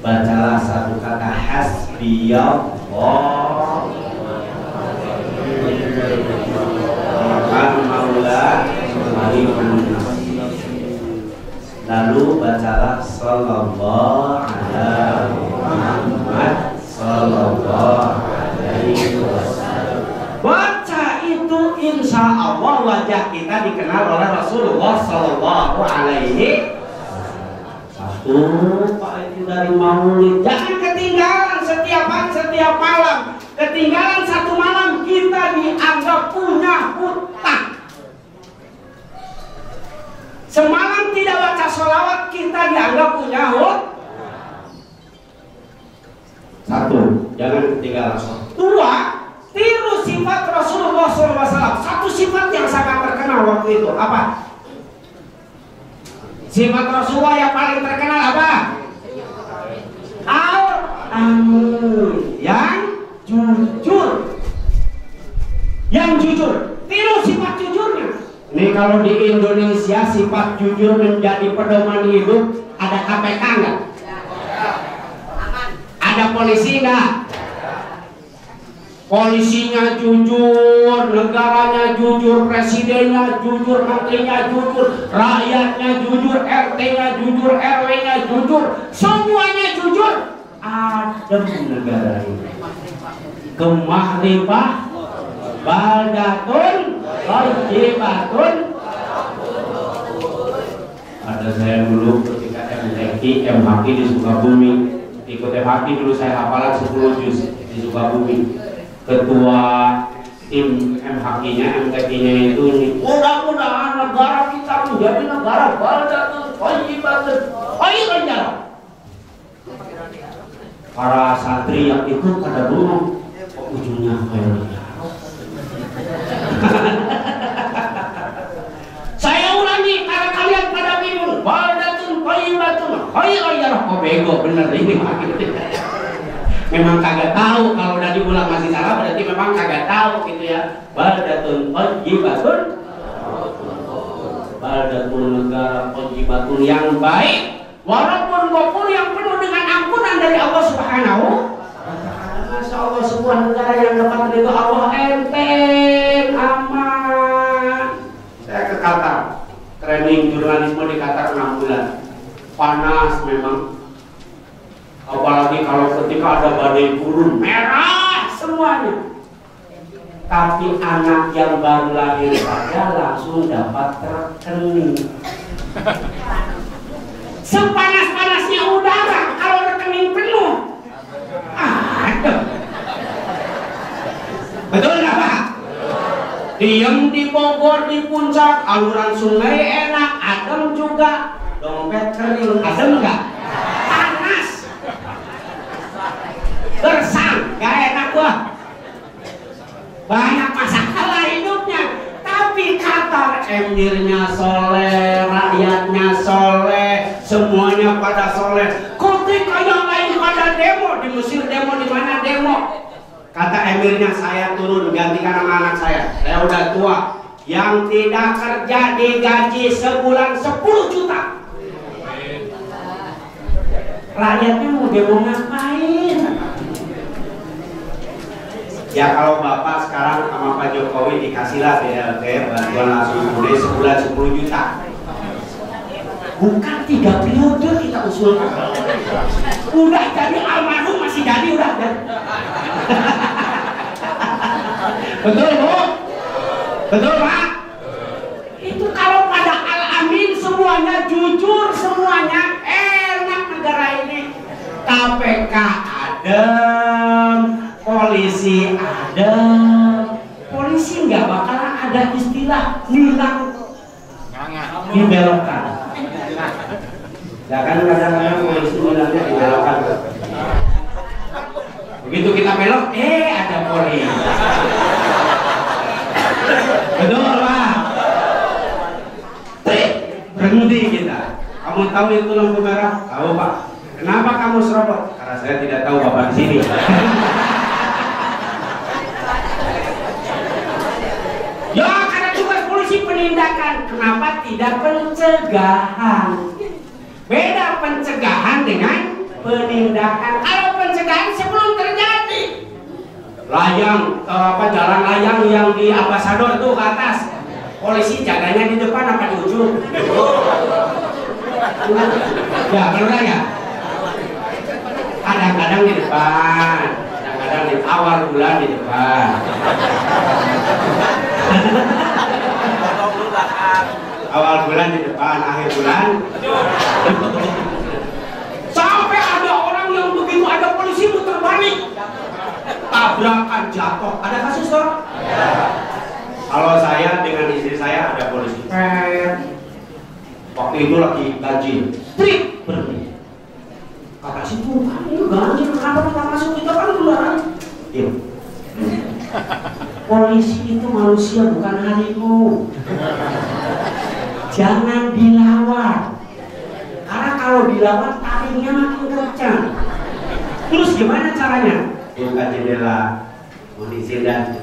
bacalah satu kata hasbiyallah maula lalu bacalah sallallahu ala Muhammad sallallahu alaihi wasallam. Baca itu insya Allah wajah kita dikenal oleh Rasulullah sallallahu alaihi wasallam. Pak itu dari maulid. Jangan ketinggalan setiap hari, setiap malam. Ketinggalan satu malam kita dianggap punya hutang. Semalam tidak baca sholawat kita dianggap punya hutang. Satu, jangan ketinggalan. Dua, tiru sifat Rasulullah SAW. Satu sifat yang sangat terkenal waktu itu apa? Sifat Rasulullah yang paling terkenal apa? Al-amin, yang jujur. Yang jujur. Tiru sifat jujurnya. Ini kalau di Indonesia sifat jujur menjadi pedoman hidup, ada KPK enggak? Ada polisi enggak? Polisinya jujur, negaranya jujur, presidennya jujur, menterinya jujur, rakyatnya jujur, RT-nya jujur, RW-nya jujur, semuanya jujur. Adem negara ini. Kemah limpah, baldatun, thayyibatun. Ada saya dulu ketika MHQ di Sukabumi, ikut MHQ dulu saya hafalan 10 juz di Sukabumi. Ketua tim MHQ-nya, MTQ-nya itu nih, mudah-mudahan negara kita menjadi negara baldatun, thayyibatun, khairun. Para santri yang ikut pada dulu ujungnya khairun. Saya ulangi, karena kalian pada bingung, baldatun, thayyibatun, khairun. Oh bego, bener ini memang kagak tahu. Kalau udah diulang masih salah, berarti memang kagak tahu gitu ya. Baldatun thayyibatun, baldatun negara thayyibatun yang baik, walaupun ghafur yang penuh dengan ampunan dari Allah Subhanahu wa taala. Masya Allah, sebuah negara yang dapat ridho Allah enteng, aman. Saya ke Qatar, training jurnalisme di Qatar 6 bulan. Panas memang. Apalagi kalau ketika ada badai gurun, merah semuanya. Tapi anak yang baru lahir saja langsung dapat rekening. Sepanas-panasnya udara, kalau rekening penuh, adem. Betul nggak Pak? Diem di Bogor di puncak, aluran sungai enak, adem juga. Dompet kering, adem nggak? Gersang, gak enak gua. Banyak masalah hidupnya. Tapi Qatar emirnya soleh, rakyatnya soleh, semuanya pada soleh. Ketika yang lain pada demo, di Mesir demo, di mana demo, kata emirnya, saya turun gantikan sama anak saya udah tua. Yang tidak kerja digaji sebulan 10 juta. Rakyatnya mau demo ngapain? Ya kalau Bapak sekarang sama Pak Jokowi dikasihlah BLT bantuan langsung tunai sebulan 10 juta. Bukan 3 periode kita usulkan. Udah jadi almarhum masih jadi udah. Betul Bu? Betul Pak? Itu kalau pada Al-Amin semuanya jujur, semuanya enak negara ini. KPK adem, polisi ada. Polisi nggak bakalan ada istilah nilang dibelokkan. Ya kan kadang-kadang polisi nilangnya dibelokkan. Begitu kita belok, ada polisi. Betul Pak? Berhenti kita. Kamu tahu itu lampu merah? Tahu Pak. Kenapa kamu serobot? Karena saya tidak tahu Bapak di sini. Ya karena tugas polisi penindakan. Kenapa tidak pencegahan? Beda pencegahan dengan penindakan. Kalau pencegahan sebelum terjadi. Layang jalan layang yang di Ambasador tuh ke atas. Polisi jaganya di depan apa di ujung? Ya, benar ya. Kadang-kadang di depan, kadang-kadang di awal bulan di depan. Awal bulan di depan, akhir bulan. Sampai ada orang yang begitu ada polisi muter balik, tabrakan jatuh. Ada kasus toh? Kalau saya dengan istri saya ada polisi. Waktu itu lagi ganjil, trik berhenti. Kata si Tuhan, ini ganjil, kenapa kita masuk? Kita kan keluar. Diam. Polisi itu manusia bukan harimau. Jangan dilawan. Karena kalau dilawan taringnya makin kencang. Terus gimana caranya? Buka jendela, kondisi dan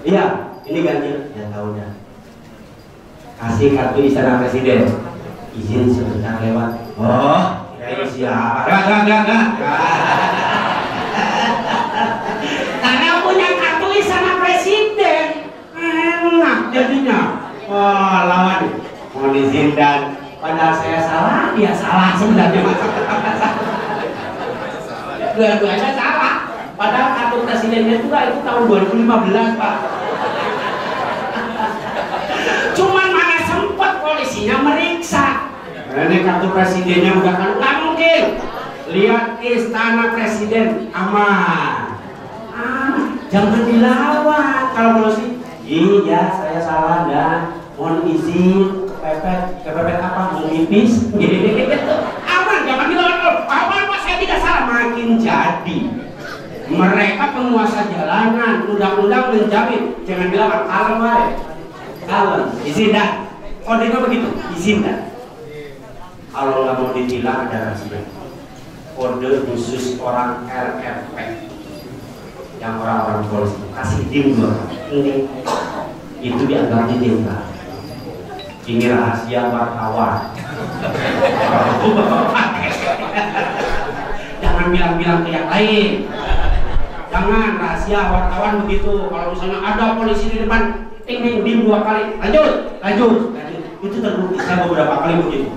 iya, ini ganjil. Ya tahu dah. Kasih kartu istana presiden. Izin sebentar lewat. Oh, kirain siapa? Enggak. Karena punya kartu istana presiden. Enak jadinya. Oh, lawan. Mohon izin dan padahal saya salah, dia salah sebenarnya. Dua-duanya salah. Padahal kartu presidennya juga itu tahun 2015, Pak. Cuman mana sempat polisinya meriksa. Ini kartu presidennya udah kan nggak mungkin. Lihat istana presiden aman. Jangan dilawan. Kalau polisi, iya saya salah dan mohon izin kepepet apa mau pipis. Aman, jangan dilawan. Aman, Pak, saya tidak salah. Makin jadi. Mereka penguasa jalanan, undang-undang menjamin jangan dilawan. Kalem, Pak. Kalem, izin dan kodenya begitu, izin dan. Kalau nggak mau ditilang ada rahasia. Kode khusus orang RRP yang orang-orang polisi kasih dim ini itu diantaranya dim Pak. Ini rahasia wartawan. Jangan bilang-bilang ke yang lain. Jangan rahasia wartawan begitu. Kalau misalnya ada polisi di depan, dim 2 kali, lanjut. Itu terbukti saya beberapa kali begitu.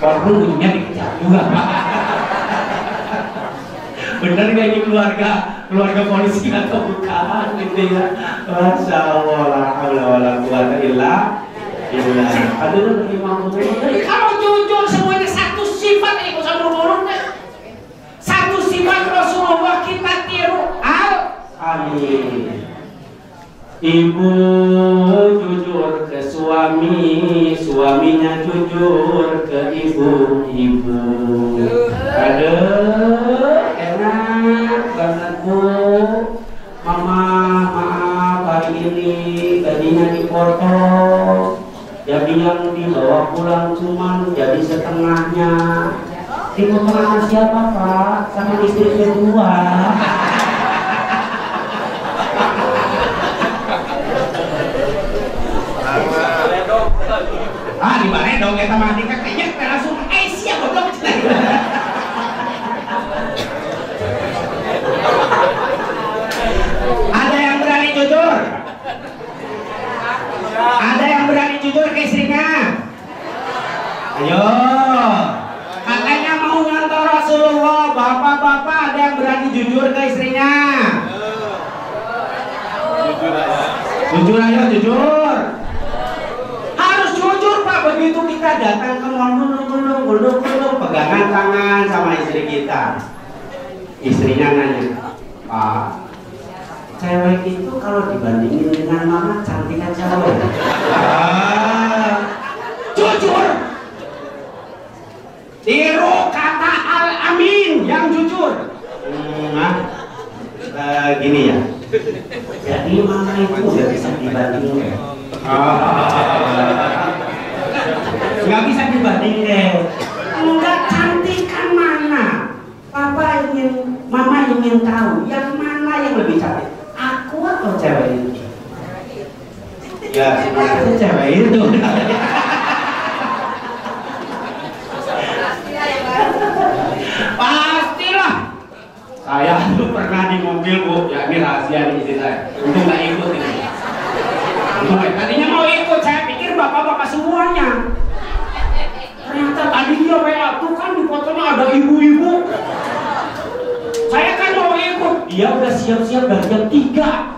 Walaupun ujungnya dikejar juga, Pak. Bener nggak ini keluarga polisi atau bukan gitu ya? Masya Allah, la haula wala quwata illa billah. Aduh, kalau jujur semuanya satu sifat ini usah buruk-buruk deh. Satu sifat Rasulullah kita tiru. Amin. Ibu jujur ke suami, suaminya jujur ke ibu. Aduh, enak banget Bu. Mama, maaf hari ini gajinya dipotong. Jadi yang dibawa pulang cuman jadi setengahnya. Dipotong sama siapa Pak? Sama istri kedua. Di mana dong kita mati kayaknya langsung siap goblok. Ada yang berani jujur? Ada yang berani jujur ke istrinya? Ayo. Katanya mau ngantor Rasulullah. Bapak-bapak ada yang berani jujur ke istrinya? Jujur aja, jujur. Begitu kita datang ke mall gulung pegangan tangan sama istri kita. Istrinya nanya, Pak, cewek itu kalau dibandingin dengan mama cantik aja loh. Jujur. Tiru kata Al-Amin yang jujur. Gini ya. Jadi mama itu udah bisa dibandingin. Nggak bisa dibanding deh. Enggak, cantikan mana? Mama ingin tahu yang mana yang lebih cantik, aku atau cewek itu? Ya sebenarnya cewek itu. Pas bertiga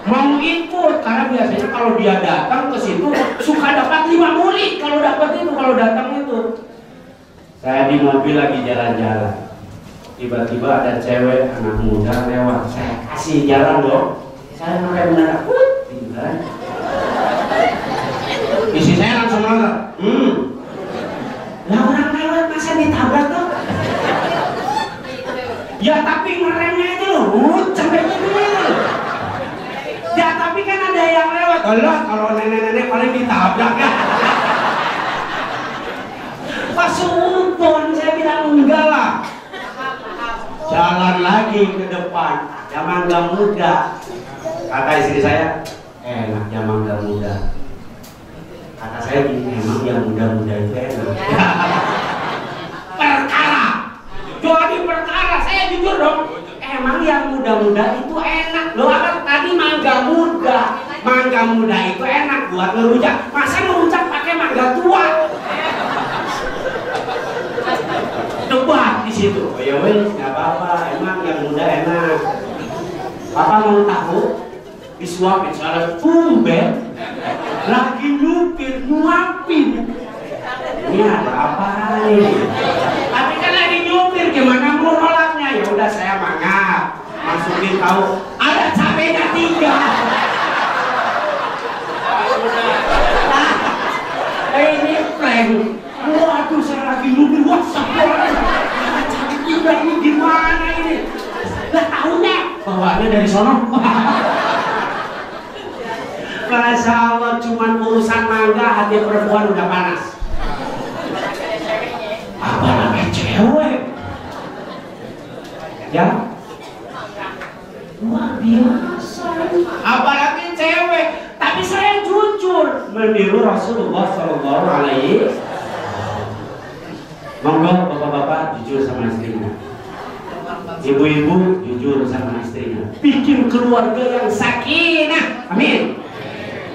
mau ikut, karena biasanya kalau dia datang ke situ suka dapat 5 murid kalau dapat itu, kalau datang itu. Saya di mobil lagi jalan-jalan, tiba-tiba ada cewek anak muda lewat, saya kasih jalan dong, saya ngerem mendadak, tinggal. Isi saya langsung nonton, lah orang lewat masa ditabrak tuh? Ya tapi ngeremnya itu loh, sampai gini. Ya tapi kan ada yang lewat. Allah, kalau nenek-nenek paling ditabrak ya. Pas sumpon saya bilang enggak lah. Jalan lagi ke depan, zaman gak muda. Kata istri saya, enak zaman gak muda. Kata saya gini, emang yang muda-muda itu enak. Perkara, jadi perkara, saya jujur dong. Emang yang muda-muda itu enak. Loh apa tadi mangga muda? Mangga muda itu enak buat ngerujak. Masa ngerujak pakai mangga tua? Debat di situ. Oh ya wes, nggak apa-apa. Emang yang muda enak. Papa mau tahu? Disuapin salah tumben. Lagi nyupir, nyuapin. Ini ada apa nih? Tapi kan lagi nyupir, gimana mau nolaknya? Ya udah saya mangap, masukin tahu ada cabenya 3. Ini prank. Waduh, saya lagi nyupir, WhatsApp ada cabe 3 ini gimana ini? Lah tahunya bawaannya dari sono. Masya Allah, cuman urusan mangga hati perempuan udah panas. Apa namanya cewek? Ya, luar biasa. Apalagi cewek. Tapi saya jujur meniru Rasulullah Sallallahu Alaihi Wasallam. Monggo bapak-bapak jujur sama istrinya, ibu-ibu jujur sama istrinya. Bikin keluarga yang sakinah. Amin.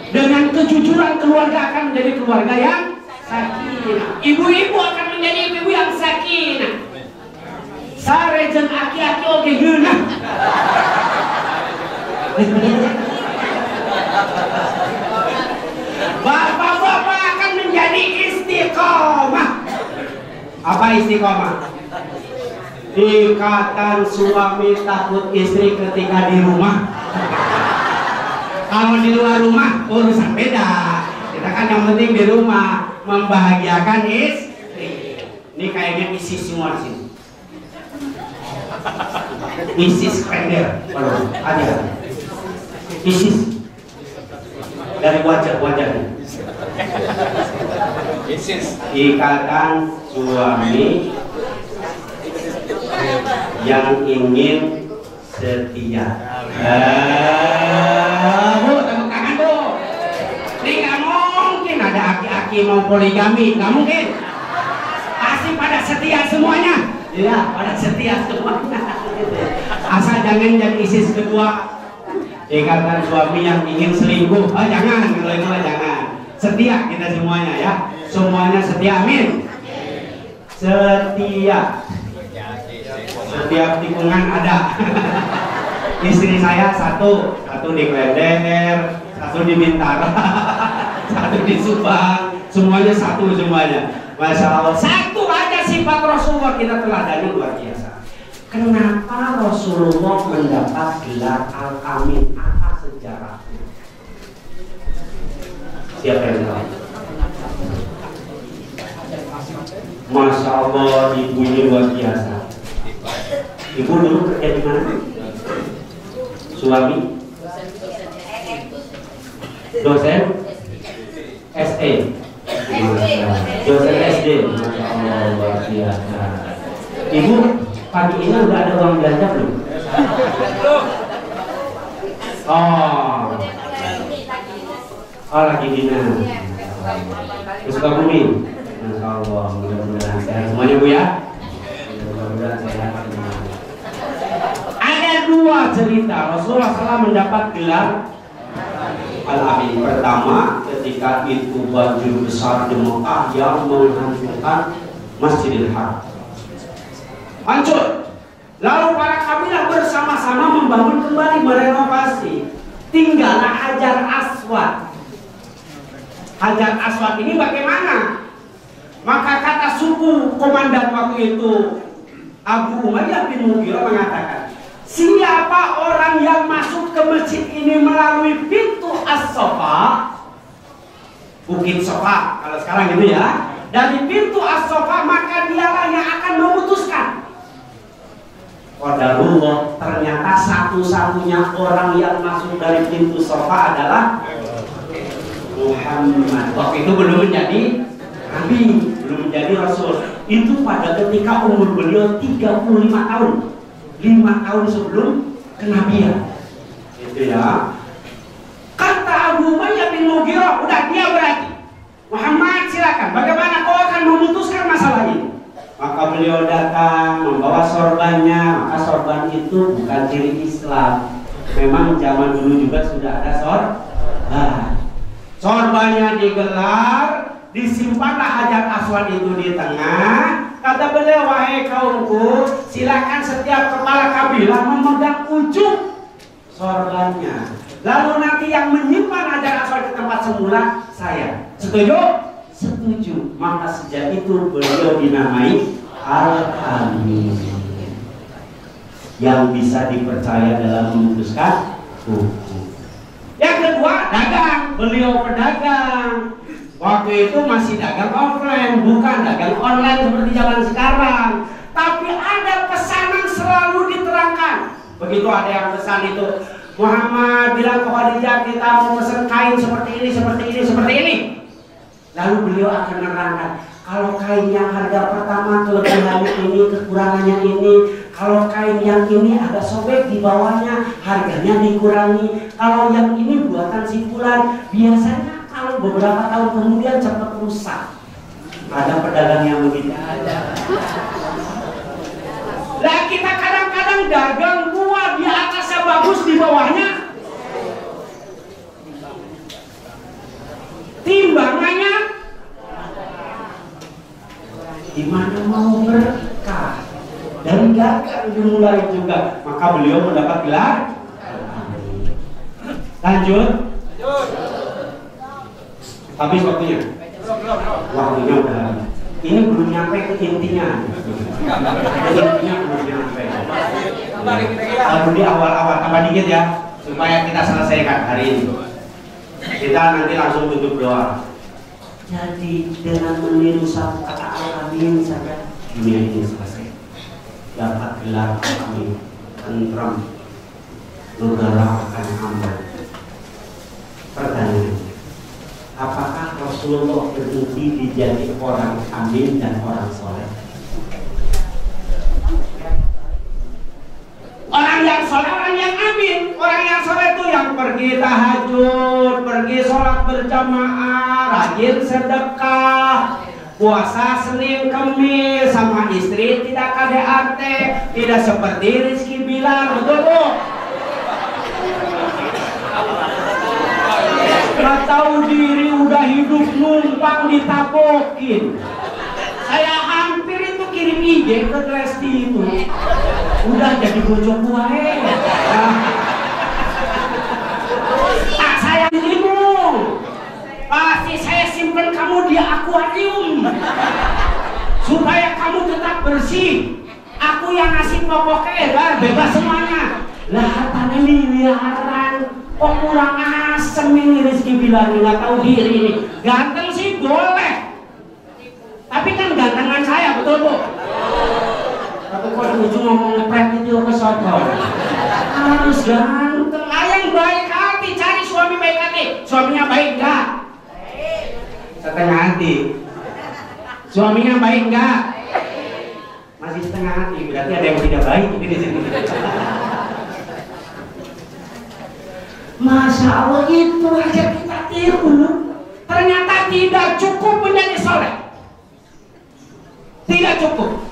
Dengan kejujuran keluarga akan menjadi keluarga yang sakinah. Ibu-ibu akan menjadi ibu yang sakinah. Sarejeng aki-aki oke geunah. Bapak-bapak akan menjadi istiqomah. Apa istiqomah? Ikatan suami takut istri ketika di rumah. Kalau di luar rumah urusan beda. Kita kan yang penting di rumah membahagiakan istri. Ini kayaknya isi semua di sini. Isis pendek, ada Isis dari wajah-wajahnya. Isis. Ikatan suami yang ingin setia. Bu, tepuk tangan bu. Ini nggak mungkin ada aki-aki mau poligami, nggak mungkin. Pasti pada setia semuanya. Iya, pada setia semuanya. Asal jangan jadi Isis kedua. Ikatan suami yang ingin selingkuh. Oh jangan, kalau itu jangan. Setia kita semuanya ya. Semuanya setia, amin. Setia. Setiap tikungan ada. Istri saya satu di Klender, satu di Bintara, satu di Subang. Semuanya satu semuanya. Masya Allah. Satu aja sifat Rasulullah kita teladani luar biasa. Kenapa Rasulullah mendapat gelar Al-Amin? Apa sejarahnya? Siapa yang tahu? Masya Allah, ibunya luar biasa. Ibu dulu kerja di mana? Suami? Dosen? SE? Dosen SD? Masya Allah, luar biasa. Ibu, pagi ini udah ada uang belanja belum? Oh lagi dinas. Kesuka bumi. Masya Allah, mudah-mudahan sehat semuanya bu ya. Mudah-mudahan sehat. Ada dua cerita Rasulullah SAW mendapat gelar Al-Amin. Pertama, ketika itu banjir besar di Mekah yang menghancurkan Masjidil Haram. Hancur. Lalu para kabilah bersama-sama membangun kembali, merenovasi. Tinggallah Hajar Aswad. Hajar Aswad ini bagaimana? Maka kata suku komandan waktu itu, Abu Umayyah bin Mughirah mengatakan, siapa orang yang masuk ke masjid ini melalui pintu As-Safa, Bukit Safa kalau sekarang gitu ya, dari pintu As-Safa, maka dialah yang akan memutuskan. Qadarullah, ternyata satu-satunya orang yang masuk dari pintu Safa adalah Muhammad. Waktu itu belum menjadi Nabi, belum menjadi Rasul. Itu pada ketika umur beliau 35 tahun, 5 tahun sebelum kenabian. Itu ya. Kata Abu Umayyah bin Mughirah, udah dia berarti. Muhammad silakan, bagaimana kau akan memutuskan masalah ini? Maka beliau datang membawa sorbannya. Maka sorban itu bukan ciri Islam. Memang zaman dulu juga sudah ada sorban. Sorbannya digelar, disimpanlah Hajar Aswad itu di tengah. Kata beliau, wahai kaumku, silakan setiap kepala kabilah memegang ujung sorbannya. Lalu nanti yang menyimpan Hajar Aswad di tempat semula saya. Setuju? Setuju. Maka sejak itu beliau dinamai Al-Amin, yang bisa dipercaya dalam memutuskan hukum. Yang kedua, dagang. Beliau pedagang. Waktu itu masih dagang offline, bukan dagang online seperti zaman sekarang. Tapi ada pesanan selalu diterangkan. Begitu ada yang pesan itu, Muhammad bilang ke Khadijah, kita mau pesan kain seperti ini, seperti ini, seperti ini. Lalu beliau akan menerangkan, kalau kain yang harga pertama kelebihannya ini, kekurangannya ini. Kalau kain yang ini agak sobek di bawahnya, harganya dikurangi. Kalau yang ini buatan si fulan, biasanya kalau beberapa tahun kemudian cepat rusak. Ada pedagang yang begitu. Nah, kita kadang-kadang dagang buah, di atasnya bagus, di bawahnya timbangannya gimana mau berkah. Dan dagang dimulai juga, maka beliau mendapat gelar. Lanjut. Habis waktunya. Waktunya udah habis. Ini belum nyampe ke intinya. Intinya belum nyampe. Lalu di awal-awal tambah dikit ya, supaya kita selesaikan hari ini. Kita nanti langsung tutup doa. Jadi dengan meniru satu kata Al-Amin saja, dunia ini selesai. Dapat gelar kami tentram, negara akan aman. Pertanyaan, apakah Rasulullah berhenti dijadi orang amin dan orang soleh? Orang yang soleh, orang yang amin. Orang yang soleh itu yang pergi tahajud, pergi sholat berjamaah, rajin sedekah, puasa Senin Kemis, sama istri tidak KDRT, tidak seperti Rizky bilang, betul Bu? Gak tahu diri udah hidup numpang ditabokin. Saya hampir itu kirim IG ke Lesti itu, udah jadi bojong gue. Tak sayang dirimu, pasti saya simpen kamu di akuarium supaya kamu tetap bersih. Aku yang ngasih pokoknya bebas semuanya. Lah hartanya miliaran, kok kurang asem ini Rizky bilang, nggak tahu diri ini. Ganteng sih boleh, tapi kan gantengan saya, betul Bu? Tapi kok di ujung ngomong ngepret itu ke sokong. Harus ganteng, yang baik hati, cari suami baik hati. Suaminya baik enggak? Setengah hati. Suaminya baik enggak? Masih setengah hati, berarti ada yang tidak baik di sini. Masya Allah, itu aja kita tiru. Ternyata tidak cukup menjadi soleh. Tidak cukup.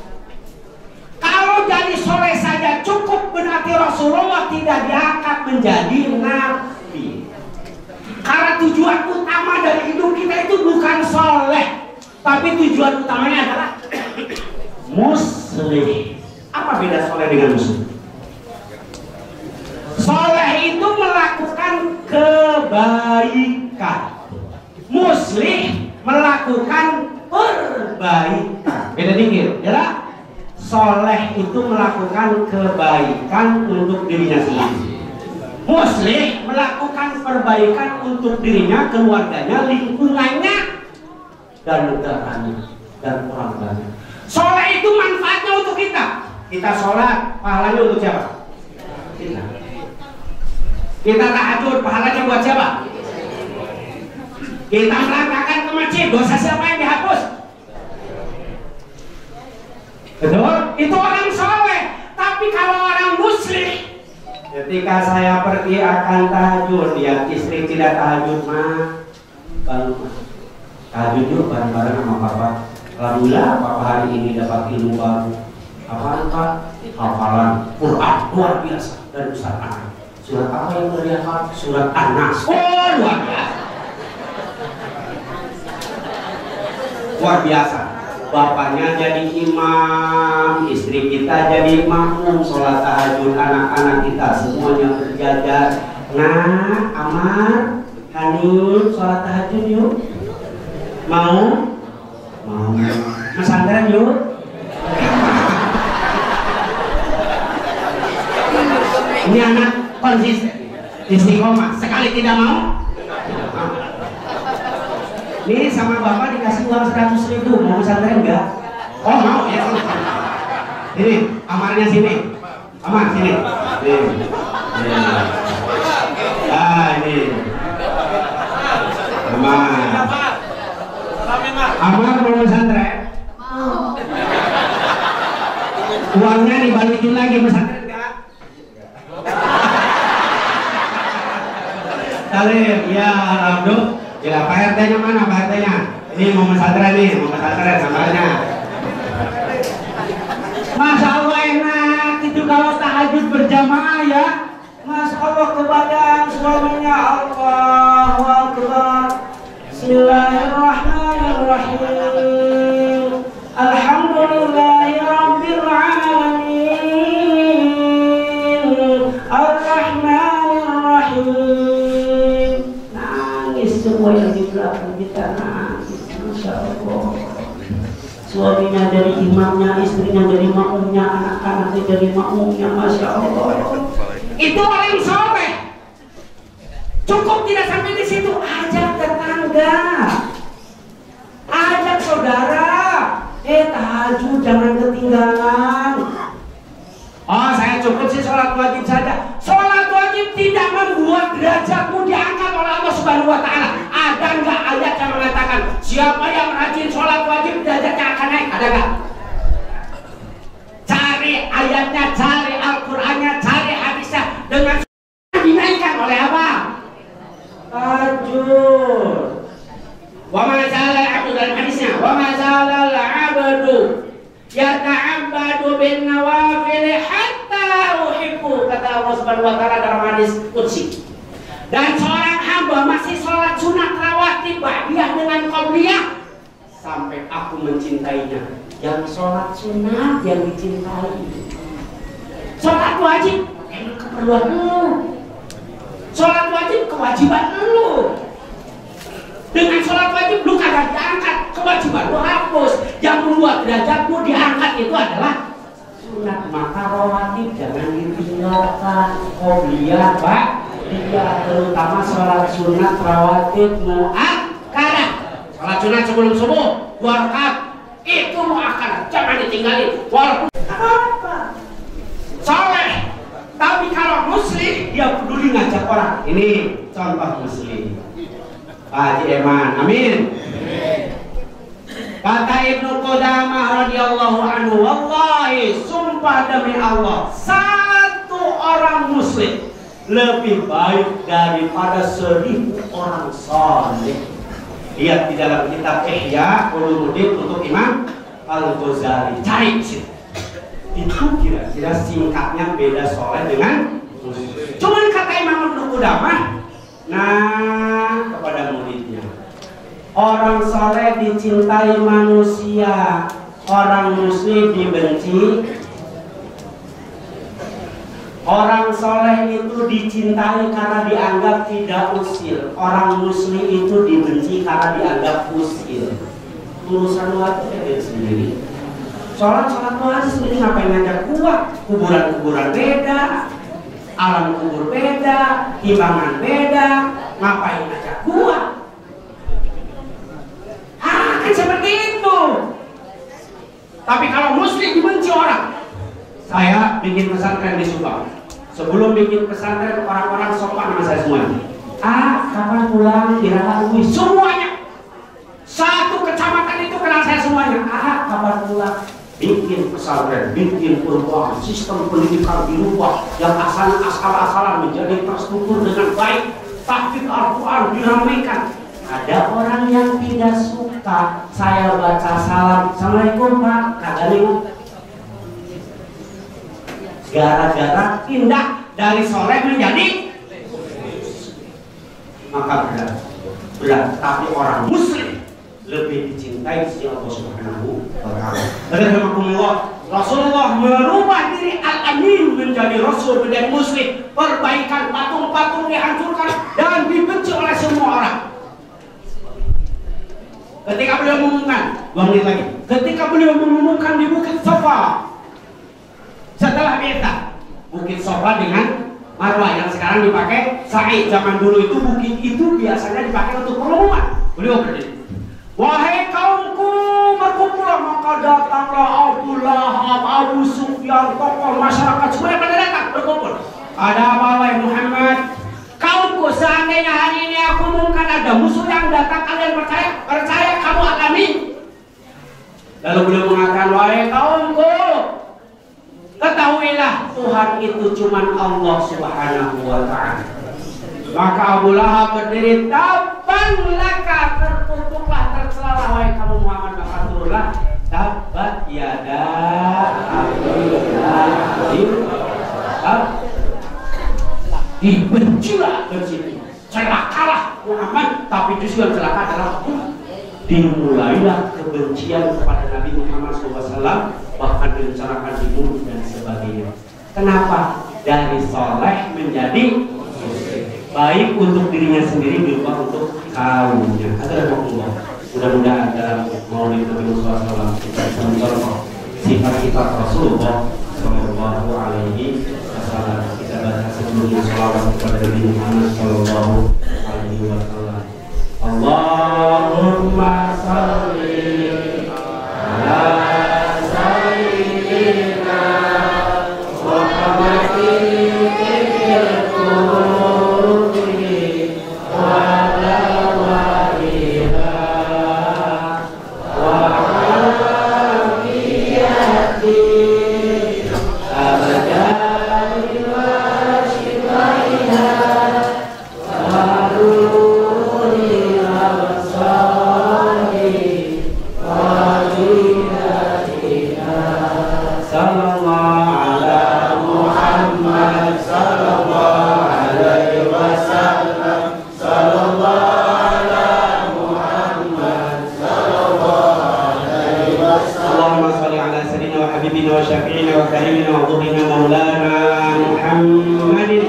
Kalau jadi soleh saja cukup, berarti Rasulullah tidak diangkat menjadi nabi. Karena tujuan utama dari hidup kita itu bukan soleh, tapi tujuan utamanya adalah muslim. Apa Apa beda soleh dengan muslim? Soleh itu melakukan kebaikan, muslim melakukan perbaikan. Beda dikit, ya. Soleh itu melakukan kebaikan untuk dirinya sendiri. Muslim melakukan perbaikan untuk dirinya, keluarganya, lingkungannya, dan negaranya, dan orang banyak. Soleh itu manfaatnya untuk kita. Kita sholat, pahalanya untuk siapa? Kita. Kita tahajud, pahalanya buat siapa? Kita melangkahkan ke masjid, dosa siapa yang dihapus? Betul? Itu orang soleh. Tapi kalau orang muslim, ketika saya pergi akan tahajud, lihat istri tidak tahajud, mah baru tahajud yuk bareng-bareng sama papa. Alhamdulillah papa hari ini dapat ilmu baru. Apaan Pak? Hafalan Quran luar biasa dari Ustaz Anas. Surat apa yang beliau hafal? Surat An-Nas. Oh, luar biasa. Luar biasa. Bapaknya jadi imam, istri kita jadi makmum, sholat tahajud, anak-anak kita semuanya berjajar. Nah, Amar, Hanif, sholat tahajud yuk. Mau? Mau. Pesantren yuk. Ini anak konsisten, istiqomah. Sekali tidak mau. Nih sama bapak dikasih uang 100.000, mau pesantren enggak? Oh mau ya. Ini amarnya sini, Amar sini. Nih. Ah ini. Amar mau pesantren? Uangnya dibalikin lagi pesantren enggak? Salim, ya alhamdulillah. Ya, Pak RT-nya mana? Pak RT-nya? Ini mau pesantren nih, mau pesantren kamarnya. Masya Allah enak itu kalau tahajud berjamaah ya. Masya Allah kebadan suaminya. Allahu Akbar. Bismillahirrahmanirrahim. Alhamdulillahirabbil alamin. Ar-Rahmanirrahim. Semua yang di belakang kita nangis, Masya Allah. Suaminya dari imamnya, istrinya dari makmumnya, anak-anaknya dari makmumnya, Masya Allah. Itu orang soleh. Cukup tidak sampai di situ, ajak tetangga, ajak saudara. Tahajud jangan ketinggalan. Oh, saya cukup sih sholat wajib saja. Sholat wajib tidak membuat derajatmu diangkat oleh Allah Subhanahu wa Ta'ala. Ada nggak ayat yang mengatakan siapa yang rajin sholat wajib derajatnya akan naik? Ada nggak? Cari ayatnya, cari Al-Qur'annya, cari hadisnya. Dengan dinaikkan oleh apa? Tahajud. Wa ma zalal abdu, dalam hadisnya, wa ma zalal abdu yata'abbadu bin nawafil hatta uhibbu, kata Allah Subhanahu wa Ta'ala dalam hadis qudsi. Dan seorang hamba masih sholat sunat rawatib ba'diyah dengan qabliyah sampai aku mencintainya. Yang sholat sunat yang dicintai. Sholat wajib emang keperluan lu. Sholat wajib kewajiban lu. Dengan sholat wajib lu kagak diangkat, kewajiban lu hapus. Yang membuat derajatmu diangkat itu adalah sunat. Maka rawatib jangan ditinggalkan. Qobliyah ba'diyah, terutama sholat sunat rawatib mu'akkadah. Sholat sunat sebelum subuh 2 rakaat itu mu'akkadah, jangan ditinggalin walaupun apa. Soleh. Tapi kalau muslim dia peduli ngajak orang. Ini contoh muslim. Pak Haji Eman, amin. Kata Ibnu Qudamah radhiyallahu anhu, wallahi sumpah demi Allah, satu orang muslim lebih baik daripada 1000 orang saleh. Lihat di dalam kitab Ihya Ulumuddin untuk Imam Al-Ghazali. Cari sih. Itu kira-kira singkatnya beda soleh dengan muslim. Cuman kata Imam Ibnu Qudamah, nah kepada muridnya, orang soleh dicintai manusia, orang muslim dibenci Orang soleh itu dicintai karena dianggap tidak usil. Orang muslim itu dibenci karena dianggap usil. Urusan lu aja dia sendiri. Sholat lu aja sendiri, ngapain ngajak gua? Kuburan beda, alam kubur beda, timbangan beda, ngapain ngajak gua? Kan seperti itu. Tapi kalau muslim dibenci orang. Saya bikin pesantren di Subang. Sebelum bikin pesantren, orang-orang sopan sama saya semuanya. Kapan pulang? Dirahui semuanya. Satu kecamatan itu kenal saya semuanya. Kapan pulang? Bikin pesantren, bikin perubahan, sistem pendidikan dirubah, yang asal-asalan menjadi terstruktur dengan baik. Tahfiz Al-Quran diramaikan. Ada orang yang tidak suka saya baca salam, Assalamualaikum Pak, kagak nengok. Gara-gara pindah dari soleh menjadi, maka berat. Tapi orang muslim lebih dicintai si Allah Subhanahu wa Ta'ala. Rasulullah merubah diri Al-Amin menjadi Rasul, menjadi muslim. Perbaikan patung-patung dihancurkan dan dibenci oleh semua orang. Ketika beliau mengumumkan, 2 menit lagi. Ketika beliau mengumumkan di Bukit Sofa, setelah Mi'tah, Bukit Sofa dengan Marwah yang sekarang dipakai Sa'i. Zaman dulu itu bukit itu biasanya dipakai untuk pengumuman. Beliau berdiri. Wahai kaumku, berkumpullah. Maka datanglah Abu Lahab, Abu Sufyan, tokoh masyarakat semuanya pada datang berkumpul. Ada apa wahai Muhammad? Kaumku, seandainya hari ini aku mungkin ada musuh yang datang, kalian percaya kamu alami. Lalu beliau mengatakan, wahai kaumku, ketahuilah Tuhan itu cuma Allah Subhanahu wa Ta'ala. Maka Abu Lahab berdiri, taban laka, terkutuklah, tercelalah wahai kamu Muhammad, maka turunlah tabat yada dibencilah bersini, celakalah Muhammad, tapi justru yang celaka adalah dimulailah kebencian kepada Nabi Muhammad SAW, bahkan direncanakan dibunuh dan sebagainya. Kenapa? Dari soleh menjadi baik untuk dirinya sendiri, berubah untuk kaumnya. Alhamdulillah. Mudah-mudahan dalam Maulid Nabi Muhammad SAW kita bisa mencontoh sifat-sifat Rasulullah Sallallahu Alaihi Wasallam. Kita baca sebelumnya salawat kepada Nabi Muhammad Sallallahu Alaihi Wasallam. Allahumma salli ala sayyidina Muhammadin fil qulubi wa dawaiha wa afiyati abadan wa shifaiha wa nuri absari wa hidayatiha. Sallallahu ala Muhammad sallallahu alaihi wasallam. Sallallahu ala Muhammad sallallahu alaihi wasallam. Allahumma salli ala sayyidina wa habibina wa syafi'ina wa karimina wa dhuhina maulana Muhammadin.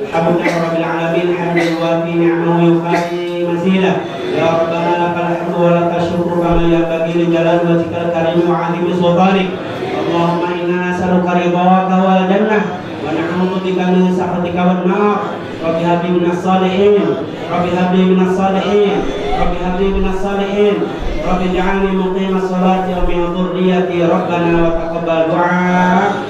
Alhamdulillah rabbil alamin, hamdan yuwafi ni'amahu yukafi mazidah. Ya Rabbana lakal hamdu wa lakal syukru kama yanbaghi li jalali wajhikal karim wa 'azimi sultanik. Allahumma inna nas'aluka ridhaka wal jannah wa na'udzu bika min sakhatika wan nar. Rabbi habli minas salihin, Rabbi habli minas salihin, Rabbi habli minas salihin, Rabbi ij'alni muqimas salati wa min dhurriyyati. Rabbana wa taqabbal du'a.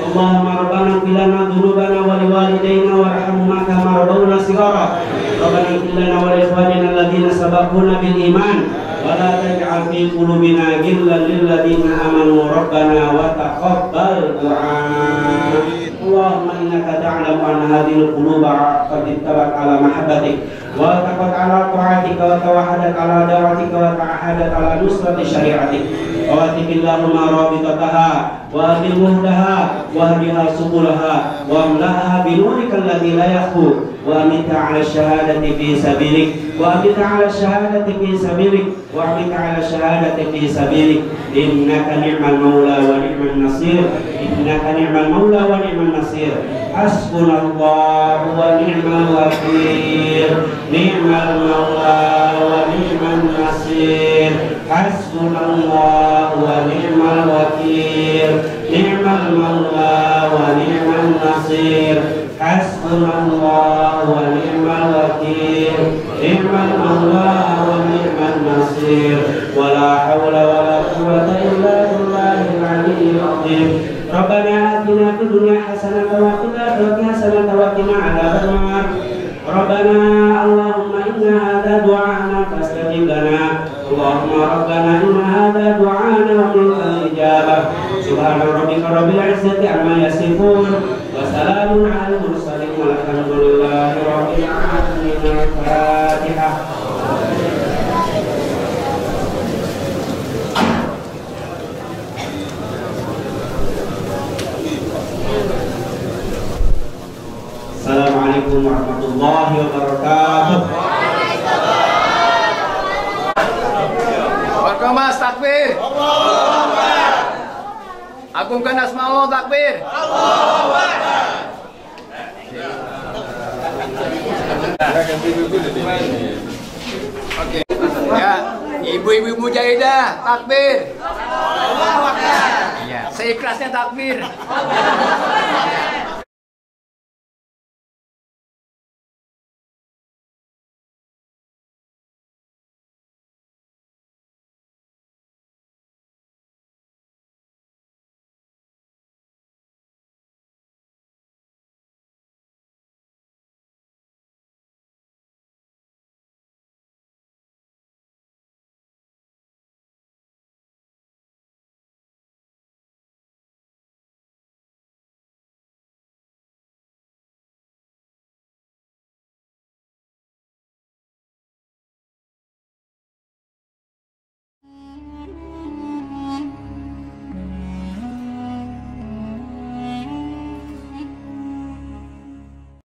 Allahumma rabbana ighfir lana dhunubana wa liwalidayna warhamhuma kama rabbawna shighara. Rabbana ighfir lana wa li ikhwanina alladhina sabaquna bil iman wa la taj'al fi qulubina ghillan lil ladzina amanu. Rabbana wa taqabbal du'a. Allahumma innaka ta'lamu anna hadhihi al-quluba qad ittabat ala mahabbatik وتقت على طاعتك وتوحدت على دعوتك وتعهدت على نصرة شريعتك واتق اللهم رابطتها وأقم مهدها واهدها سبلها واملأها بنورك الذي لا يخفو وأمتها على الشهادة في سبيلك وأمتها على الشهادة في سبيلك وأمتها على الشهادة في سبيلك إنك نعم المولى ونعم النصير إنك نعم المولى ونعم النصير حسبنا الله ونعم الوكيل نعم المولى ونعم النصير حسبنا الله ونعم الوكيل نعم المولى ونعم النصير حسبنا الله ونعم الوكيل نعم المولى ونعم النصير ولا حول ولا قوة إلا بالله العلي العظيم ربنا آتنا في الدنيا حسنة وفي الآخرة حسنة وقنا عذاب النار ربنا اللهم إن هذا دعاءنا فاستجب لنا اللهم ربنا إن هذا دعاءنا ومنك الإجابة سبحان ربك رب العزة عما يصفون وسلام على المرسلين والحمد لله رب العالمين الفاتحة Assalamualaikum warahmatullahi wabarakatuh. Mas takbir. Agungkan asma Allah takbir. Oke. Ya, ibu-ibu mujahidah takbir. Iya, seikhlasnya takbir.